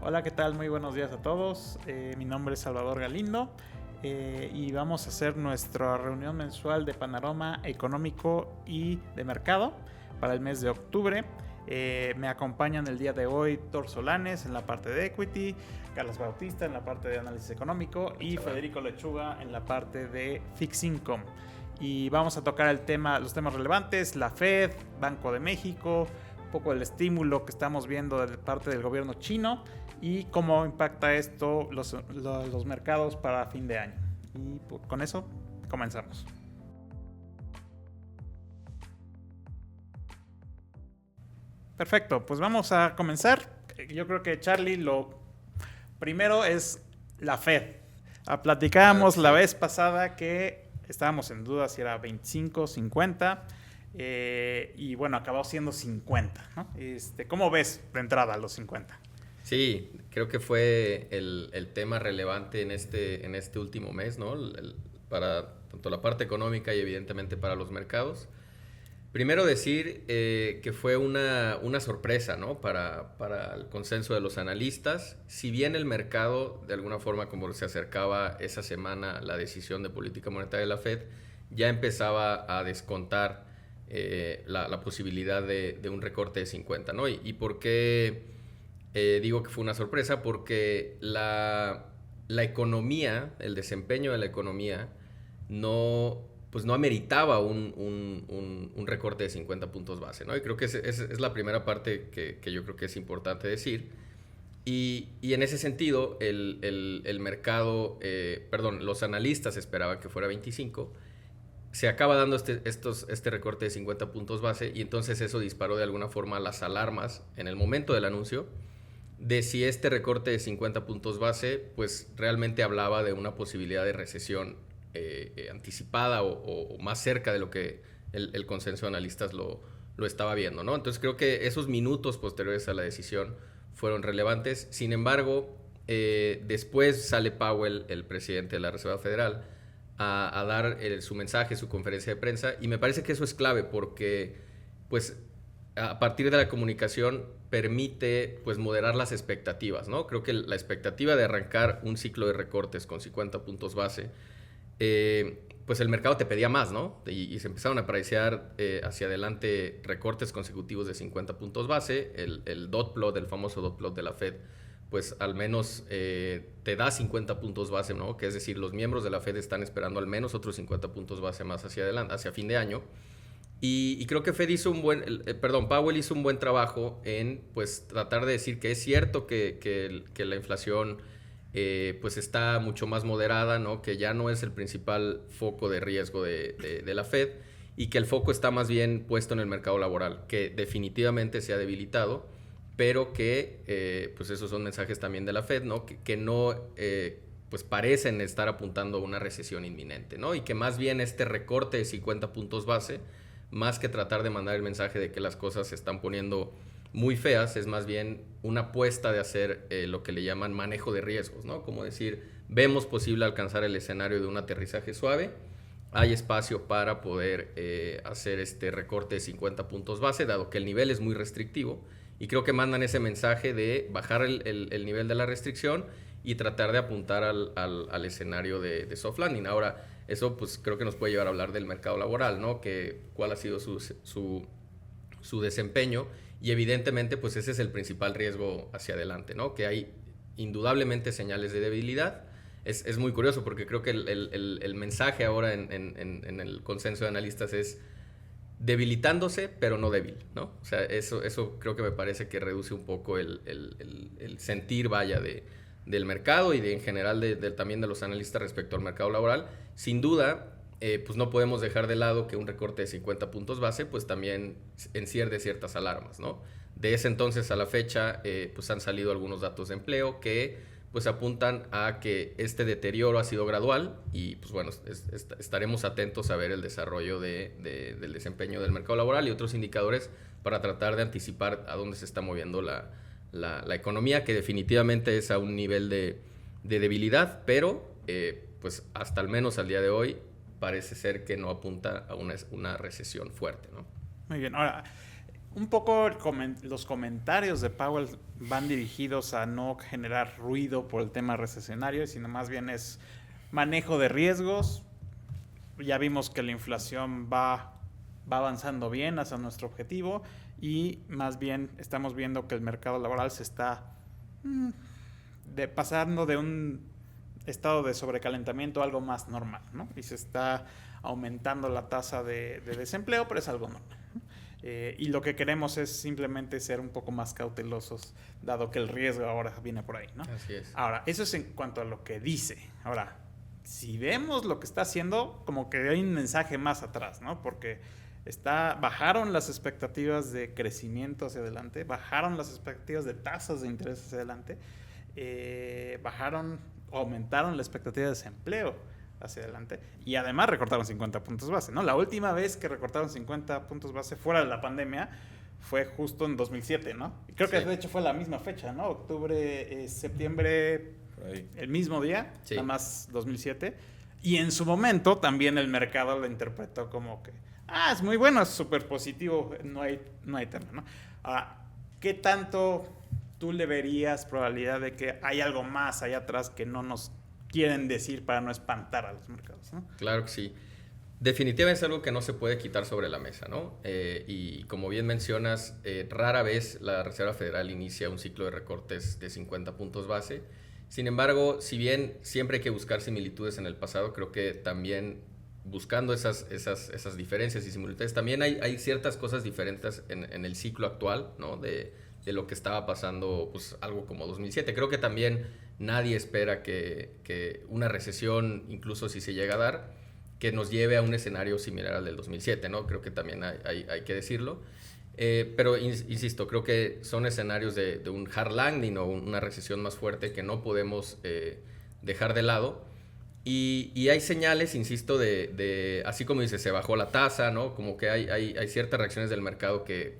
Hola, ¿qué tal? Muy buenos días a todos. Mi nombre es Salvador Galindo y vamos a hacer nuestra reunión mensual de panorama económico y de mercado para el mes de octubre. Me acompañan el día de hoy Thor Solanes en la parte de equity, Carlos Bautista en la parte de análisis económico y Federico Lechuga en la parte de fixed income. Y vamos a tocar los temas relevantes, la Fed, Banco de México, un poco el estímulo que estamos viendo de parte del gobierno chino y cómo impacta esto los mercados para fin de año. Y pues, con eso comenzamos. Perfecto, pues vamos a comenzar. Yo creo que Charlie, lo primero es la Fed. Platicábamos la vez pasada que estábamos en duda si era 25, 50. Y bueno, acabó siendo 50, ¿no? ¿Cómo ves de entrada los 50? Sí, creo que fue el tema relevante en este último mes, ¿no? Para tanto la parte económica y evidentemente para los mercados. Primero decir que fue una sorpresa, ¿no? Para el consenso de los analistas. Si bien el mercado, de alguna forma, como se acercaba esa semana la decisión de política monetaria de la Fed, ya empezaba a descontar la posibilidad de un recorte de 50, ¿no? ¿Y por qué digo que fue una sorpresa? Porque la economía, el desempeño de la economía, pues no ameritaba un recorte de 50 puntos base, ¿no? Y creo que es la primera parte que yo creo que es importante decir. Y en ese sentido, el mercado, los analistas esperaban que fuera 25. Se acaba dando este recorte de 50 puntos base y entonces eso disparó de alguna forma las alarmas en el momento del anuncio de si este recorte de 50 puntos base pues realmente hablaba de una posibilidad de recesión anticipada o más cerca de lo que el consenso de analistas lo estaba viendo, ¿no? Entonces creo que esos minutos posteriores a la decisión fueron relevantes. Sin embargo, después sale Powell, el presidente de la Reserva Federal, a dar su mensaje, su conferencia de prensa, y me parece que eso es clave porque pues a partir de la comunicación permite pues moderar las expectativas, ¿no? Creo que la expectativa de arrancar un ciclo de recortes con 50 puntos base, pues el mercado te pedía más, ¿no? Y se empezaron a apreciar hacia adelante recortes consecutivos de 50 puntos base. El dot plot, el famoso dot plot de la Fed, pues al menos te da 50 puntos base, ¿no? Que es decir, los miembros de la Fed están esperando al menos otros 50 puntos base más hacia adelante, hacia fin de año. Y creo que Powell hizo un buen trabajo en pues tratar de decir que es cierto que la inflación pues está mucho más moderada, ¿no? Que ya no es el principal foco de riesgo de la Fed y que el foco está más bien puesto en el mercado laboral, que definitivamente se ha debilitado, pero que pues esos son mensajes también de la Fed, ¿no? Que no pues parecen estar apuntando a una recesión inminente, ¿no? Y que más bien este recorte de 50 puntos base, más que tratar de mandar el mensaje de que las cosas se están poniendo muy feas, es más bien una apuesta de hacer lo que le llaman manejo de riesgos, ¿no? Como decir, vemos posible alcanzar el escenario de un aterrizaje suave, hay espacio para poder hacer este recorte de 50 puntos base, dado que el nivel es muy restrictivo, y creo que mandan ese mensaje de bajar el nivel de la restricción y tratar de apuntar al escenario de soft landing. Ahora, eso pues creo que nos puede llevar a hablar del mercado laboral, ¿no? Cuál ha sido su desempeño, y evidentemente pues ese es el principal riesgo hacia adelante, ¿no? Que hay indudablemente señales de debilidad. Es muy curioso porque creo que el mensaje ahora en el consenso de analistas es debilitándose, pero no débil, ¿no? O sea, eso creo que me parece que reduce un poco el sentir, vaya, del mercado y en general también de los analistas respecto al mercado laboral. Sin duda, pues no podemos dejar de lado que un recorte de 50 puntos base pues también enciende ciertas alarmas, ¿no? De ese entonces a la fecha pues han salido algunos datos de empleo que pues apuntan a que este deterioro ha sido gradual y pues bueno, estaremos atentos a ver el desarrollo del desempeño del mercado laboral y otros indicadores para tratar de anticipar a dónde se está moviendo la economía, que definitivamente es a un nivel de debilidad, pero pues hasta al menos al día de hoy parece ser que no apunta a una recesión fuerte, ¿no? Muy bien, ahora un poco los comentarios de Powell van dirigidos a no generar ruido por el tema recesionario, sino más bien es manejo de riesgos. Ya vimos que la inflación va avanzando bien hacia nuestro objetivo y más bien estamos viendo que el mercado laboral se está pasando de un estado de sobrecalentamiento a algo más normal, ¿no? Y se está aumentando la tasa de desempleo, pero es algo normal. Y lo que queremos es simplemente ser un poco más cautelosos, dado que el riesgo ahora viene por ahí, ¿no? Así es. Ahora, eso es en cuanto a lo que dice. Ahora, si vemos lo que está haciendo, como que hay un mensaje más atrás, ¿no? Porque bajaron las expectativas de crecimiento hacia adelante, bajaron las expectativas de tasas de interés hacia adelante, aumentaron la expectativa de desempleo hacia adelante y además recortaron 50 puntos base, ¿no? La última vez que recortaron 50 puntos base fuera de la pandemia fue justo en 2007, ¿no? Y creo que de hecho fue la misma fecha, ¿no? Octubre, septiembre, el mismo día, nada más 2007. Y en su momento también el mercado lo interpretó como que, es muy bueno, es súper positivo, no hay tema, ¿no? Ahora, ¿qué tanto tú le verías probabilidad de que hay algo más allá atrás que no nos quieren decir para no espantar a los mercados, ¿no? Claro que sí. Definitivamente es algo que no se puede quitar sobre la mesa, ¿no? Y como bien mencionas, rara vez la Reserva Federal inicia un ciclo de recortes de 50 puntos base. Sin embargo, si bien siempre hay que buscar similitudes en el pasado, creo que también buscando esas diferencias y similitudes, también hay ciertas cosas diferentes en el ciclo actual, ¿no? De lo que estaba pasando, pues algo como 2007. Creo que también nadie espera que una recesión, incluso si se llega a dar, que nos lleve a un escenario similar al del 2007, ¿no? Creo que también hay que decirlo. Pero insisto, creo que son escenarios de un hard landing o una recesión más fuerte que no podemos dejar de lado. Y hay señales, insisto, así como dice, se bajó la tasa, ¿no? Como que hay ciertas reacciones del mercado que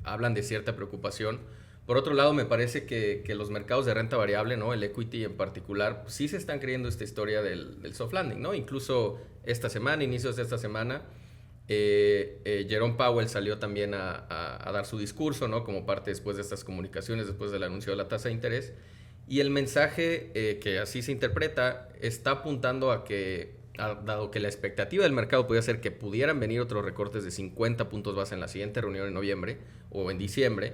hablan de cierta preocupación. Por otro lado, me parece que los mercados de renta variable, ¿no? El equity en particular, sí se están creyendo esta historia del soft landing, ¿no? Incluso inicios de esta semana, Jerome Powell salió también a dar su discurso, ¿no? Como parte después de estas comunicaciones, después del anuncio de la tasa de interés. Y el mensaje, que así se interpreta, está apuntando a que, dado que la expectativa del mercado podía ser que pudieran venir otros recortes de 50 puntos base en la siguiente reunión en noviembre o en diciembre,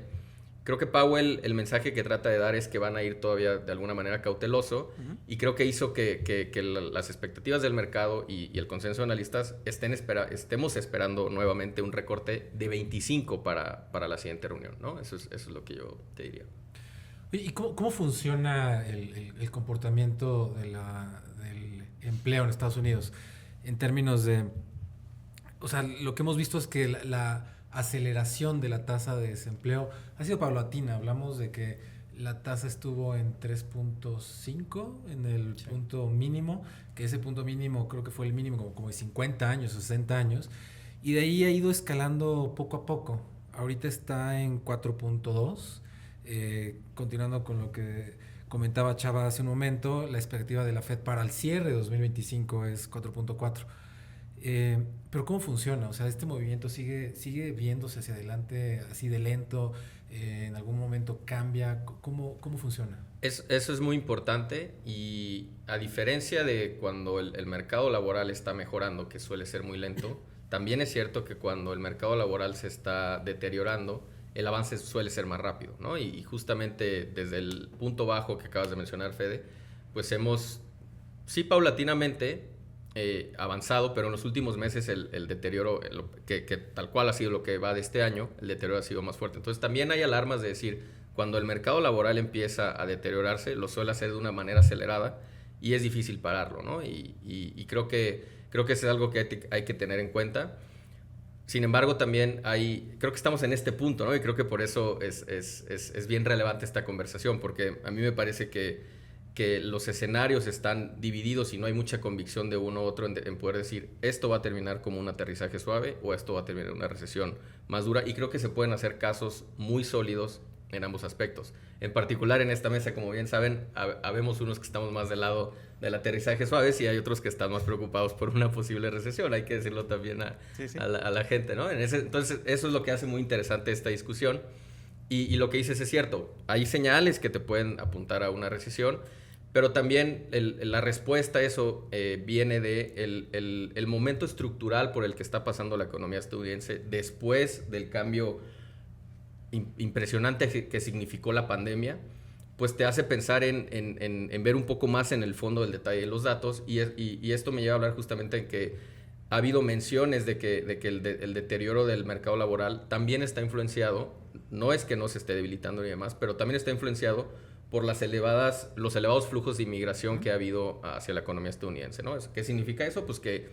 creo que Powell, el mensaje que trata de dar es que van a ir todavía de alguna manera cauteloso, y creo que hizo que las expectativas del mercado y el consenso de analistas estemos esperando nuevamente un recorte de 25 para la siguiente reunión, ¿no? Eso es lo que yo te diría. ¿Y cómo funciona el comportamiento del empleo en Estados Unidos? En términos de... O sea, lo que hemos visto es que la aceleración de la tasa de desempleo ha sido paulatina. Hablamos de que la tasa estuvo en 3.5 en el punto mínimo, que ese punto mínimo creo que fue el mínimo como de 50 años, 60 años, y de ahí ha ido escalando poco a poco. Ahorita está en 4.2. Continuando con lo que comentaba Chava hace un momento, la expectativa de la Fed para el cierre de 2025 es 4.4. Pero ¿cómo funciona? O sea, este movimiento sigue viéndose hacia adelante así de lento, en algún momento cambia. ¿Cómo funciona? Eso es muy importante, y a diferencia de cuando el mercado laboral está mejorando, que suele ser muy lento, también es cierto que cuando el mercado laboral se está deteriorando, el avance suele ser más rápido, ¿no? Y justamente desde el punto bajo que acabas de mencionar, Fede, pues hemos, sí, paulatinamente avanzado, pero en los últimos meses el deterioro, que tal cual ha sido lo que va de este año, el deterioro ha sido más fuerte. Entonces también hay alarmas de decir, cuando el mercado laboral empieza a deteriorarse, lo suele hacer de una manera acelerada y es difícil pararlo, ¿no? Y creo que eso es algo que hay que tener en cuenta. Sin embargo, también creo que estamos en este punto, ¿no? Y creo que por eso es bien relevante esta conversación, porque a mí me parece que los escenarios están divididos y no hay mucha convicción de uno u otro en poder decir, esto va a terminar como un aterrizaje suave o esto va a terminar una recesión más dura. Y creo que se pueden hacer casos muy sólidos en ambos aspectos. En particular en esta mesa, como bien saben, habemos unos que estamos más del lado del aterrizaje suave y hay otros que están más preocupados por una posible recesión. Hay que decirlo también a la gente, ¿no? Entonces, eso es lo que hace muy interesante esta discusión. Y lo que dices es cierto. Hay señales que te pueden apuntar a una recesión, pero también la respuesta a eso viene de el momento estructural por el que está pasando la economía estadounidense después del cambio impresionante que significó la pandemia. Pues te hace pensar en ver un poco más en el fondo del detalle de los datos y esto me lleva a hablar justamente en que ha habido menciones de que el deterioro del mercado laboral también está influenciado, no es que no se esté debilitando ni demás, pero también está influenciado por los elevados flujos de inmigración que ha habido hacia la economía estadounidense, ¿no? ¿Qué significa eso? Pues que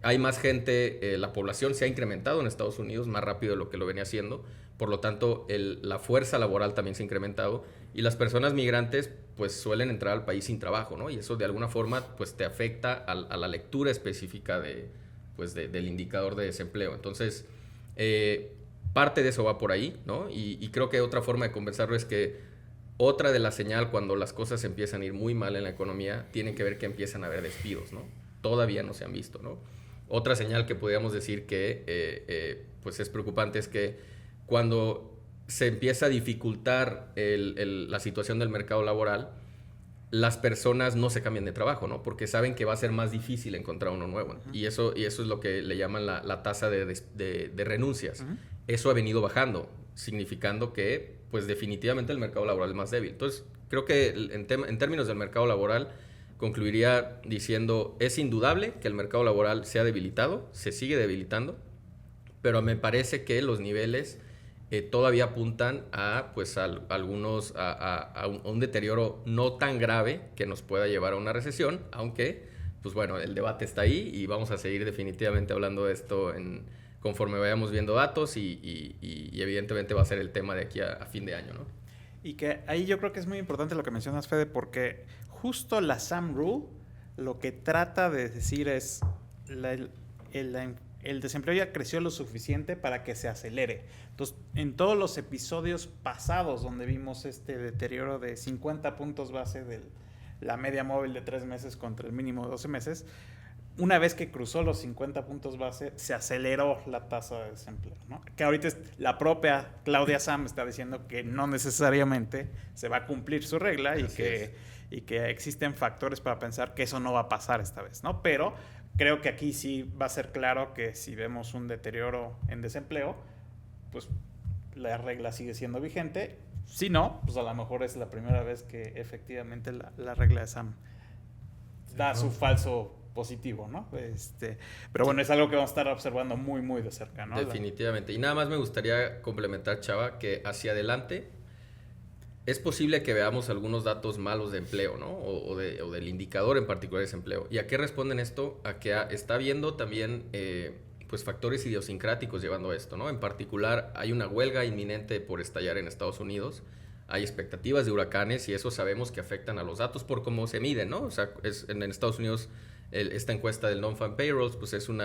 hay más gente, la población se ha incrementado en Estados Unidos más rápido de lo que lo venía haciendo, por lo tanto la fuerza laboral también se ha incrementado y las personas migrantes pues suelen entrar al país sin trabajo, ¿no? Y eso de alguna forma pues te afecta a la lectura específica del indicador de desempleo. Entonces, parte de eso va por ahí, ¿no? Y creo que otra forma de compensarlo es que otra de las señales cuando las cosas empiezan a ir muy mal en la economía tienen que ver que empiezan a haber despidos, ¿no? Todavía no se han visto, ¿no? Otra señal que podríamos decir que pues es preocupante es que cuando se empieza a dificultar la situación del mercado laboral, las personas no se cambian de trabajo, ¿no? Porque saben que va a ser más difícil encontrar uno nuevo, ¿no? Y eso es lo que le llaman la tasa de renuncias. Uh-huh. Eso ha venido bajando, significando que pues definitivamente el mercado laboral es más débil. Entonces, creo que en términos del mercado laboral, concluiría diciendo, es indudable que el mercado laboral se ha debilitado, se sigue debilitando, pero me parece que los niveles todavía apuntan a un deterioro no tan grave que nos pueda llevar a una recesión, aunque, pues bueno, el debate está ahí y vamos a seguir definitivamente hablando de esto conforme vayamos viendo datos y evidentemente va a ser el tema de aquí a fin de año, ¿no? Y que ahí yo creo que es muy importante lo que mencionas, Fede, porque justo la SAM Rule lo que trata de decir es el desempleo ya creció lo suficiente para que se acelere. Entonces, en todos los episodios pasados donde vimos este deterioro de 50 puntos base de la media móvil de 3 meses contra el mínimo de 12 meses, una vez que cruzó los 50 puntos base, se aceleró la tasa de desempleo, ¿no? Que ahorita la propia Claudia Sahm está diciendo que no necesariamente se va a cumplir su regla y que existen factores para pensar que eso no va a pasar esta vez, ¿no? Pero creo que aquí sí va a ser claro que si vemos un deterioro en desempleo, pues la regla sigue siendo vigente. Si no, pues a lo mejor es la primera vez que efectivamente la regla de Sahm da su falso positivo, ¿no? Pero bueno, es algo que vamos a estar observando muy, muy de cerca, ¿no? Definitivamente. Y nada más me gustaría complementar, Chava, que hacia adelante es posible que veamos algunos datos malos de empleo, ¿no? O del indicador en particular de desempleo. ¿Y a qué responden esto? A que está habiendo también pues factores idiosincráticos llevando a esto, ¿no? En particular, hay una huelga inminente por estallar en Estados Unidos. Hay expectativas de huracanes y eso sabemos que afectan a los datos por cómo se miden, ¿no? O sea, en Estados Unidos esta encuesta del Non-Farm Payrolls pues es un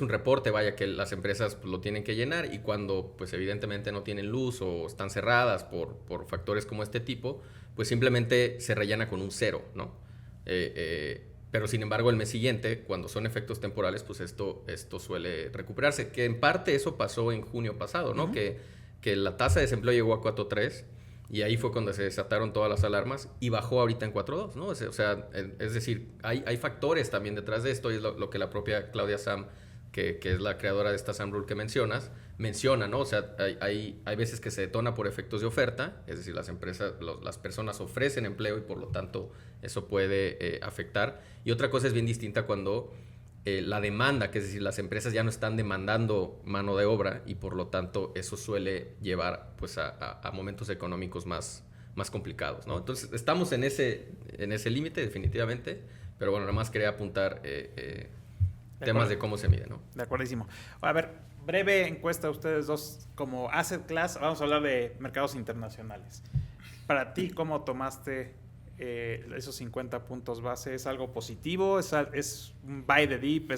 reporte, vaya, que las empresas pues, lo tienen que llenar y cuando pues evidentemente no tienen luz o están cerradas por factores como este tipo, pues simplemente se rellena con un 0, ¿no? Pero sin embargo el mes siguiente, cuando son efectos temporales, pues esto suele recuperarse, que en parte eso pasó en junio pasado, ¿no? Uh-huh. Que la tasa de desempleo llegó a 4.3 y ahí fue cuando se desataron todas las alarmas y bajó ahorita en 4.2, ¿no? O sea, es decir, hay factores también detrás de esto y es lo que la propia Claudia Sahm, que es la creadora de esta SAM Rule que menciona, ¿no? O sea, hay veces que se detona por efectos de oferta, es decir, las personas ofrecen empleo y por lo tanto eso puede afectar. Y otra cosa es bien distinta cuando la demanda, que es decir, las empresas ya no están demandando mano de obra y por lo tanto eso suele llevar pues a momentos económicos más complicados, ¿no? Entonces estamos en ese límite definitivamente, pero bueno, nada más quería apuntar temas de cómo se mide, ¿no? De acuerdísimo. A ver, breve encuesta a ustedes dos como asset class, vamos a hablar de mercados internacionales. Para ti, ¿cómo tomaste esos 50 puntos base? ¿Es algo positivo? ¿Es un buy the dip?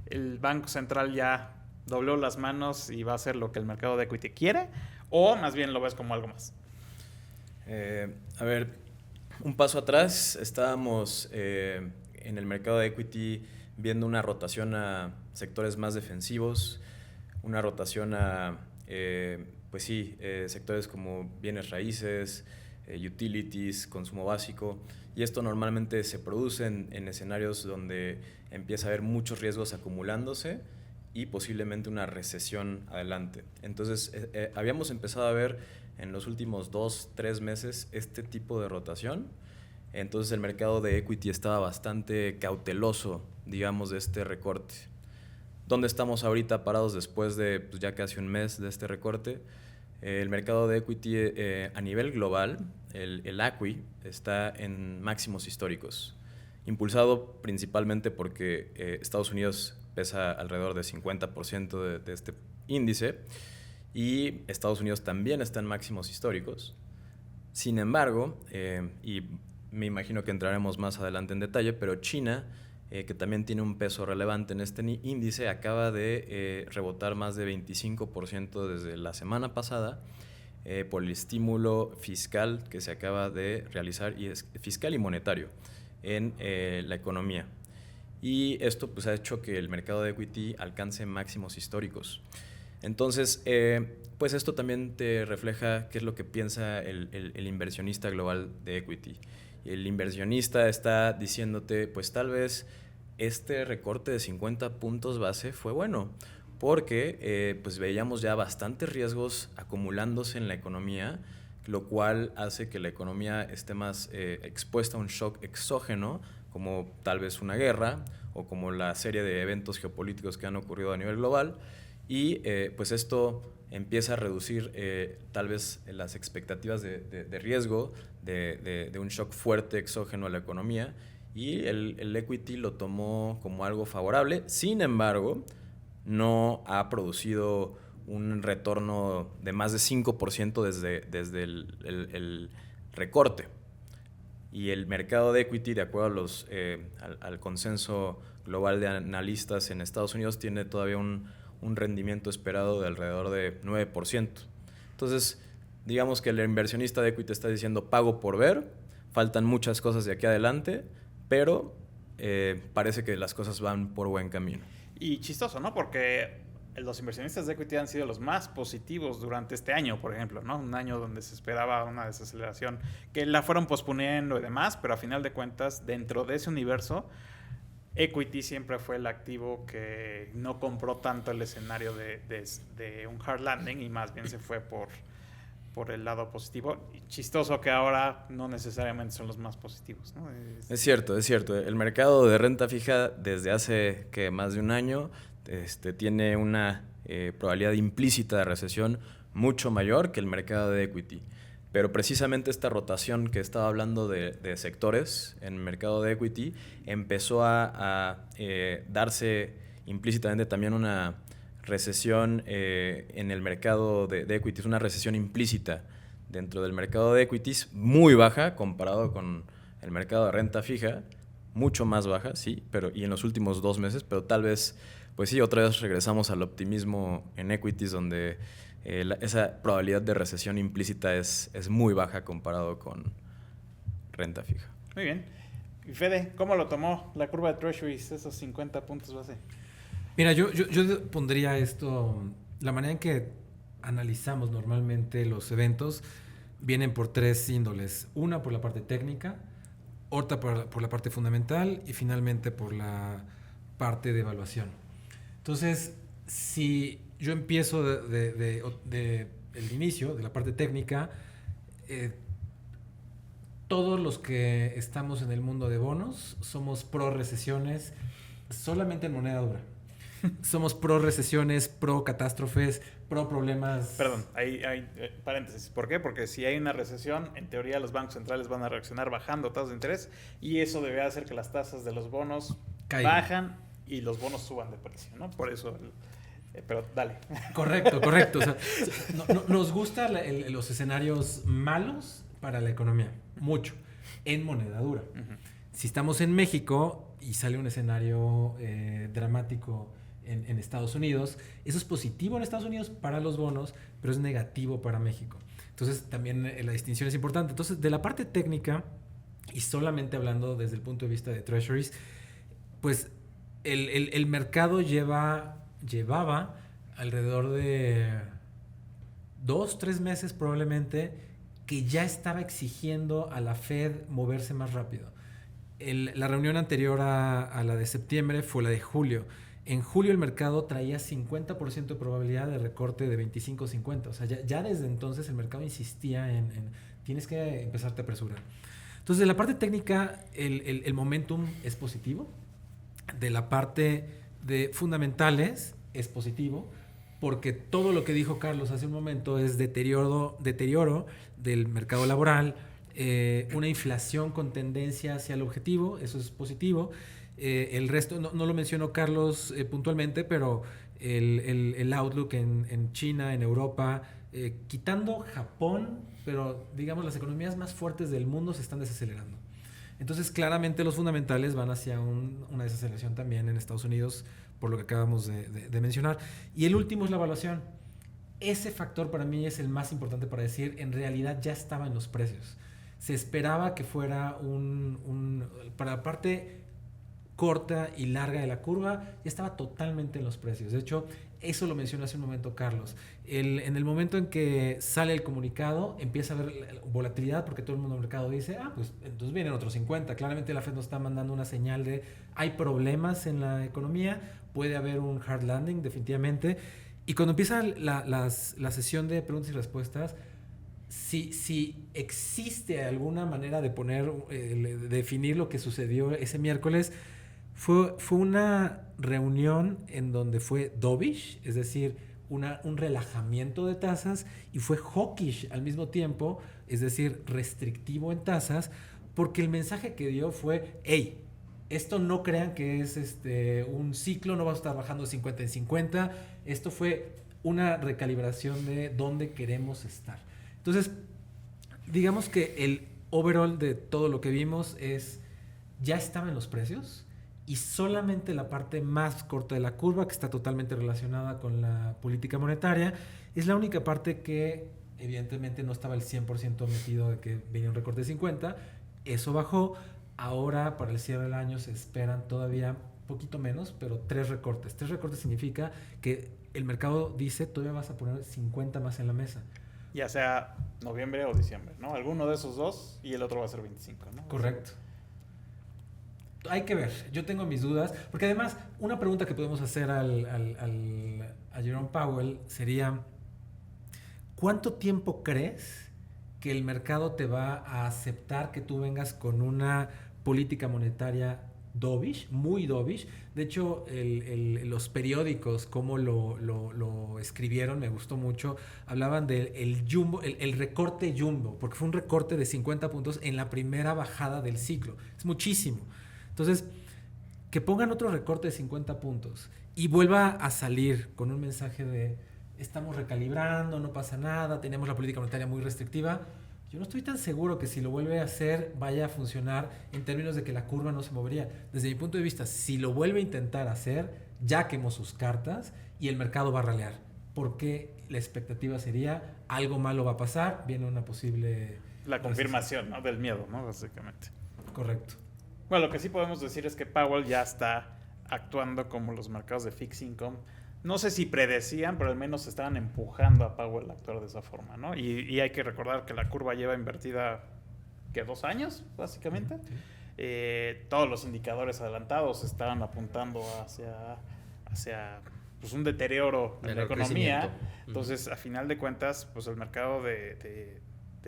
¿El Banco Central ya dobló las manos y va a hacer lo que el mercado de equity quiere, o más bien lo ves como algo más? A ver, un paso atrás, estábamos en el mercado de equity viendo una rotación a sectores más defensivos, una rotación a, sectores como bienes raíces, utilities, consumo básico, y esto normalmente se produce en escenarios donde empieza a haber muchos riesgos acumulándose y posiblemente una recesión adelante. Entonces, habíamos empezado a ver en los últimos 2-3 meses este tipo de rotación. Entonces, el mercado de equity estaba bastante cauteloso, digamos, de este recorte. ¿Dónde estamos ahorita parados después de ya casi un mes de este recorte? El mercado de equity a nivel global, el ACWI, está en máximos históricos, impulsado principalmente porque Estados Unidos pesa alrededor de 50% de este índice y Estados Unidos también está en máximos históricos. Sin embargo, y me imagino que entraremos más adelante en detalle, pero China, que también tiene un peso relevante en este índice, acaba de rebotar más de 25% desde la semana pasada por el estímulo fiscal que se acaba de realizar, y es fiscal y monetario, en la economía. Y esto pues ha hecho que el mercado de equity alcance máximos históricos. Entonces, pues esto también te refleja qué es lo que piensa el inversionista global de equity. El inversionista está diciéndote, pues tal vez este recorte de 50 puntos base fue bueno, porque pues veíamos ya bastantes riesgos acumulándose en la economía, lo cual hace que la economía esté más expuesta a un shock exógeno, como tal vez una guerra o como la serie de eventos geopolíticos que han ocurrido a nivel global, y pues esto empieza a reducir tal vez las expectativas de riesgo de un shock fuerte exógeno a la economía, y el equity lo tomó como algo favorable. Sin embargo, no ha producido un retorno de más de 5% desde el recorte. Y el mercado de equity, de acuerdo a al consenso global de analistas en Estados Unidos, tiene todavía un rendimiento esperado de alrededor de 9%. Entonces, digamos que el inversionista de equity está diciendo pago por ver, faltan muchas cosas de aquí adelante, pero parece que las cosas van por buen camino. Y chistoso, ¿no? Porque los inversionistas de equity han sido los más positivos durante este año, por ejemplo, ¿no? Un año donde se esperaba una desaceleración, que la fueron posponiendo y demás, pero a final de cuentas, dentro de ese universo, equity siempre fue el activo que no compró tanto el escenario de un hard landing, y más bien se fue por el lado positivo. Y chistoso que ahora no necesariamente son los más positivos, ¿no? Es cierto. El mercado de renta fija desde hace más de un año tiene una probabilidad implícita de recesión mucho mayor que el mercado de equity. Pero precisamente esta rotación que estaba hablando de sectores en el mercado de equity empezó a darse implícitamente también una recesión en el mercado de equities, una recesión implícita dentro del mercado de equities, muy baja comparado con el mercado de renta fija, mucho más baja, sí, y en los últimos 2 meses, pero tal vez, pues sí, otra vez regresamos al optimismo en equities, donde esa probabilidad de recesión implícita es muy baja comparado con renta fija. Muy bien. Y Fede, ¿cómo lo tomó la curva de Treasuries, esos 50 puntos base? Mira, yo pondría esto, la manera en que analizamos normalmente los eventos vienen por 3 índoles. Una por la parte técnica, otra por la parte fundamental y finalmente por la parte de evaluación. Entonces, si yo empiezo de el inicio, de la parte técnica, todos los que estamos en el mundo de bonos somos pro recesiones solamente en moneda dura. Somos pro recesiones, pro catástrofes, pro problemas. Perdón, hay paréntesis. ¿Por qué? Porque si hay una recesión, en teoría los bancos centrales van a reaccionar bajando tasas de interés, y eso debe hacer que las tasas de los bonos bajan y los bonos suban de precio, ¿no? Por eso, pero dale. Correcto. O sea, nos gustan los escenarios malos para la economía, mucho, en moneda dura. Uh-huh. Si estamos en México y sale un escenario dramático en Estados Unidos. Eso es positivo en Estados Unidos para los bonos, pero es negativo para México. Entonces, también la distinción es importante. Entonces, de la parte técnica, y solamente hablando desde el punto de vista de treasuries, pues el mercado llevaba alrededor de 2-3 meses probablemente que ya estaba exigiendo a la Fed moverse más rápido. La reunión anterior a la de septiembre fue la de julio. En julio el mercado traía 50% de probabilidad de recorte de 25-50. O sea, ya desde entonces el mercado insistía en tienes que empezarte a apresurar. Entonces, de la parte técnica, el momentum es positivo. De la parte de fundamentales es positivo, porque todo lo que dijo Carlos hace un momento es deterioro del mercado laboral, una inflación con tendencia hacia el objetivo, eso es positivo. El resto, no lo mencionó Carlos puntualmente, pero el outlook en China, en Europa, quitando Japón, pero digamos las economías más fuertes del mundo se están desacelerando. Entonces, claramente los fundamentales van hacia una desaceleración también en Estados Unidos, por lo que acabamos de mencionar. Y el último es la evaluación. Ese factor para mí es el más importante para decir, en realidad ya estaba en los precios. Se esperaba que fuera para la parte corta y larga de la curva, ya estaba totalmente en los precios. De hecho, eso lo mencionó hace un momento Carlos. En el momento en que sale el comunicado, empieza a haber volatilidad porque todo el mundo del mercado dice, pues entonces vienen otros 50. Claramente la Fed nos está mandando una señal de hay problemas en la economía, puede haber un hard landing definitivamente. Y cuando empieza la sesión de preguntas y respuestas, si existe alguna manera de de definir lo que sucedió ese miércoles, fue una reunión en donde fue dovish, es decir, un relajamiento de tasas, y fue hawkish al mismo tiempo, es decir, restrictivo en tasas, porque el mensaje que dio fue, hey, esto no crean que es un ciclo, no va a estar bajando de 50 en 50, esto fue una recalibración de dónde queremos estar. Entonces, digamos que el overall de todo lo que vimos ya estaba en los precios, y solamente la parte más corta de la curva, que está totalmente relacionada con la política monetaria, es la única parte que evidentemente no estaba el 100% metido de que venía un recorte de 50. Eso bajó. Ahora, para el cierre del año, se esperan todavía un poquito menos, pero 3 recortes. 3 recortes significa que el mercado dice, todavía vas a poner 50 más en la mesa. Ya sea noviembre o diciembre, ¿no? Alguno de esos dos y el otro va a ser 25, ¿no? Correcto. Hay que ver, yo tengo mis dudas, porque además una pregunta que podemos hacer a Jerome Powell sería, ¿cuánto tiempo crees que el mercado te va a aceptar que tú vengas con una política monetaria dovish, muy dovish? De hecho, los periódicos, como lo escribieron, me gustó mucho, hablaban del jumbo, el recorte jumbo, porque fue un recorte de 50 puntos en la primera bajada del ciclo, es muchísimo. Entonces, que pongan otro recorte de 50 puntos y vuelva a salir con un mensaje de estamos recalibrando, no pasa nada, tenemos la política monetaria muy restrictiva. Yo no estoy tan seguro que si lo vuelve a hacer vaya a funcionar en términos de que la curva no se movería. Desde mi punto de vista, si lo vuelve a intentar hacer, ya quemó sus cartas y el mercado va a ralear. Porque la expectativa sería algo malo va a pasar, viene una posible... La confirmación, ¿no? Del miedo, ¿no? Básicamente. Correcto. Bueno, lo que sí podemos decir es que Powell ya está actuando como los mercados de fixed income. No sé si predecían, pero al menos estaban empujando a Powell a actuar de esa forma, ¿no? Y hay que recordar que la curva lleva invertida, ¿qué? 2 años, básicamente. Sí. Todos los indicadores adelantados estaban apuntando hacia pues, un deterioro en la economía. Entonces, a final de cuentas, pues el mercado de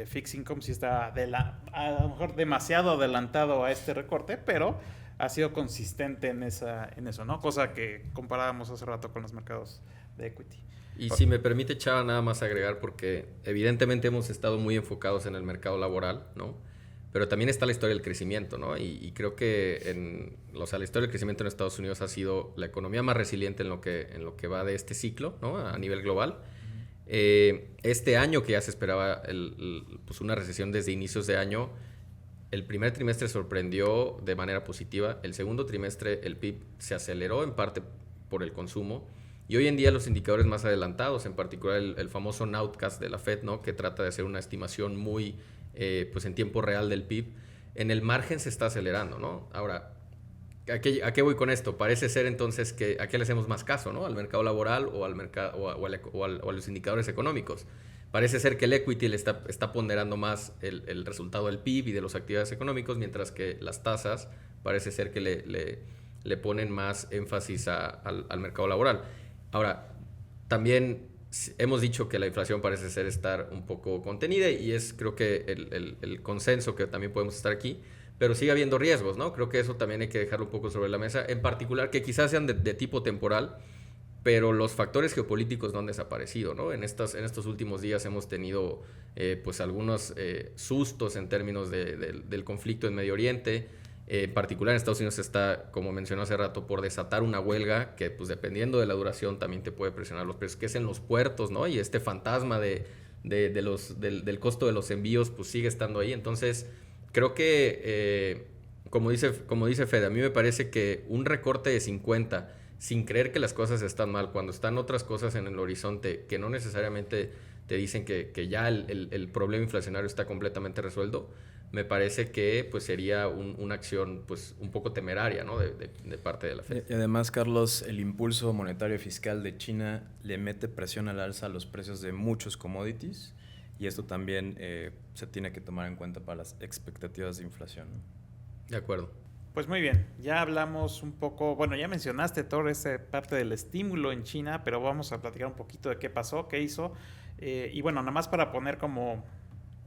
fixed income sí está a lo mejor demasiado adelantado a este recorte, pero ha sido consistente en eso, ¿no? Cosa que comparábamos hace rato con los mercados de equity. Y si me permite, Chava, nada más agregar, porque evidentemente hemos estado muy enfocados en el mercado laboral, ¿no? Pero también está la historia del crecimiento, ¿no? Y creo que la historia del crecimiento en Estados Unidos ha sido la economía más resiliente en lo que va de este ciclo, ¿no? A nivel global. Este año que ya se esperaba pues una recesión desde inicios de año, el primer trimestre sorprendió de manera positiva. El segundo trimestre el PIB se aceleró en parte por el consumo. Y hoy en día los indicadores más adelantados, en particular el famoso Nowcast de la Fed, ¿no? Que trata de hacer una estimación muy pues en tiempo real del PIB, en el margen se está acelerando, ¿no? Ahora, ¿a qué voy con esto? Parece ser entonces que ¿a qué le hacemos más caso, ¿no? ¿Al mercado laboral o, a los indicadores económicos? Parece ser que el equity le está ponderando más el resultado del PIB y de las actividades económicas, mientras que las tasas parece ser que le ponen más énfasis al mercado laboral. Ahora, también hemos dicho que la inflación parece ser estar un poco contenida y es creo que el consenso que también podemos estar aquí, pero sigue habiendo riesgos, ¿no? Creo que eso también hay que dejarlo un poco sobre la mesa, en particular que quizás sean de tipo temporal, pero los factores geopolíticos no han desaparecido, ¿no? En estos últimos días hemos tenido pues algunos sustos en términos del conflicto en Medio Oriente. En particular en Estados Unidos está, como mencionó hace rato, por desatar una huelga que, pues dependiendo de la duración, también te puede presionar los precios, que es en los puertos, ¿no? Y este fantasma del costo de los envíos, pues sigue estando ahí. Entonces, creo que, como dice Fede, a mí me parece que un recorte de 50, sin creer que las cosas están mal, cuando están otras cosas en el horizonte que no necesariamente te dicen que ya el problema inflacionario está completamente resuelto, me parece que pues sería una acción pues un poco temeraria, ¿no? de parte de la Fed. Y además, Carlos, el impulso monetario y fiscal de China le mete presión al alza a los precios de muchos commodities y esto también se tiene que tomar en cuenta para las expectativas de inflación, ¿no? De acuerdo. Pues muy bien, ya hablamos un poco, bueno, ya mencionaste toda esa parte del estímulo en China, pero vamos a platicar un poquito de qué pasó, qué hizo. Y bueno, nada más para poner como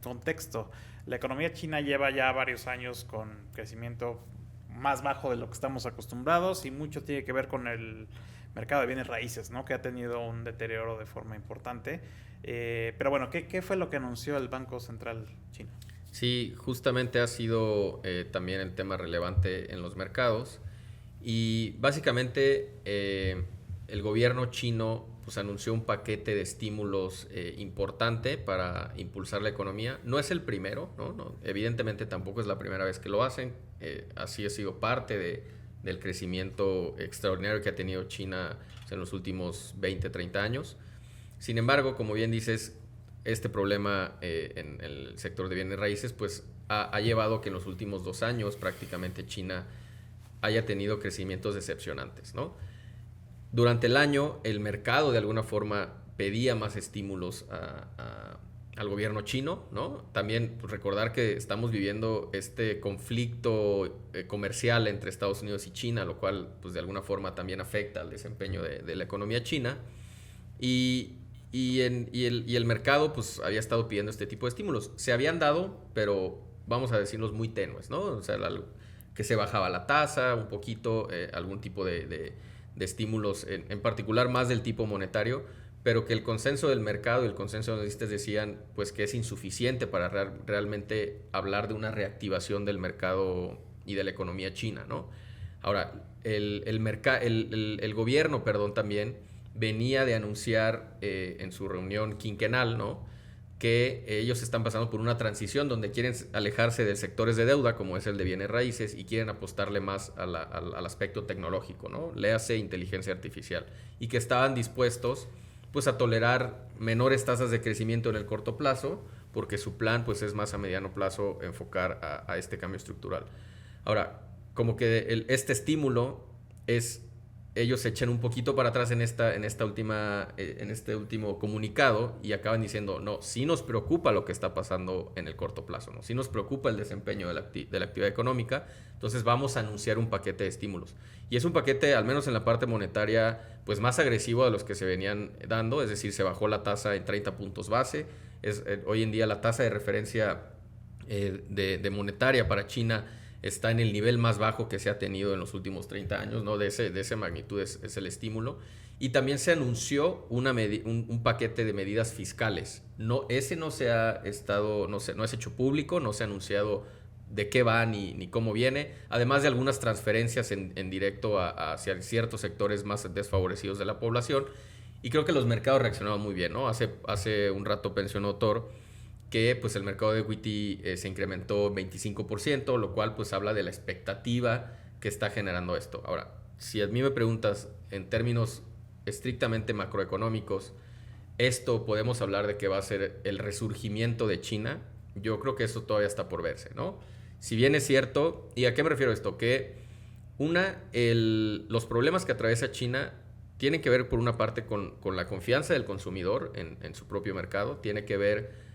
contexto, la economía china lleva ya varios años con crecimiento más bajo de lo que estamos acostumbrados y mucho tiene que ver con el mercado de bienes raíces, ¿no? Que ha tenido un deterioro de forma importante. Pero bueno, ¿qué fue lo que anunció el Banco Central chino? Sí, justamente ha sido también el tema relevante en los mercados y básicamente el gobierno chino pues anunció un paquete de estímulos importante para impulsar la economía. No es el primero, ¿no? Evidentemente tampoco es la primera vez que lo hacen. Así ha sido parte del crecimiento extraordinario que ha tenido China en los últimos 20, 30 años. Sin embargo, como bien dices, este problema en el sector de bienes raíces pues ha llevado a que en los últimos 2 años prácticamente China haya tenido crecimientos decepcionantes, ¿no? Durante el año el mercado de alguna forma pedía más estímulos al gobierno chino, ¿no? También pues, recordar que estamos viviendo este conflicto comercial entre Estados Unidos y China, lo cual pues de alguna forma también afecta al desempeño de la economía china y el mercado pues había estado pidiendo este tipo de estímulos. Se habían dado, pero vamos a decirlos muy tenues, ¿no? O sea, que se bajaba la tasa un poquito, algún tipo de estímulos, en particular más del tipo monetario, pero que el consenso del mercado y el consenso de los analistas decían pues que es insuficiente para realmente hablar de una reactivación del mercado y de la economía china, ¿no? Ahora, el gobierno, también venía de anunciar en su reunión quinquenal, ¿no? Que ellos están pasando por una transición donde quieren alejarse de sectores de deuda, como es el de bienes raíces, y quieren apostarle más al aspecto tecnológico, ¿no? Léase inteligencia artificial. Y que estaban dispuestos pues, a tolerar menores tasas de crecimiento en el corto plazo, porque su plan pues, es más a mediano plazo enfocar a este cambio estructural. Ahora, como que este estímulo es... Ellos se echan un poquito para atrás en este último comunicado y acaban diciendo, no, sí nos preocupa lo que está pasando en el corto plazo, ¿no? Sí nos preocupa el desempeño de la actividad económica, entonces vamos a anunciar un paquete de estímulos. Y es un paquete, al menos en la parte monetaria, pues más agresivo de los que se venían dando, es decir, se bajó la tasa en 30 puntos base. Hoy en día la tasa de referencia de monetaria para China está en el nivel más bajo que se ha tenido en los últimos 30 años, ¿no? De esa magnitud es el estímulo. Y también se anunció un paquete de medidas fiscales. Ese no se ha no es hecho público, no se ha anunciado de qué va ni cómo viene, además de algunas transferencias en directo hacia ciertos sectores más desfavorecidos de la población. Y creo que los mercados reaccionaron muy bien, ¿no? Hace un rato mencionó Thor que pues el mercado de equity se incrementó 25%, lo cual pues habla de la expectativa que está generando esto. Ahora, si a mí me preguntas en términos estrictamente macroeconómicos, esto podemos hablar de que va a ser el resurgimiento de China, yo creo que eso todavía está por verse, ¿no? Si bien es cierto, ¿y a qué me refiero esto? Que los problemas que atraviesa China tienen que ver por una parte con la confianza del consumidor en su propio mercado, tiene que ver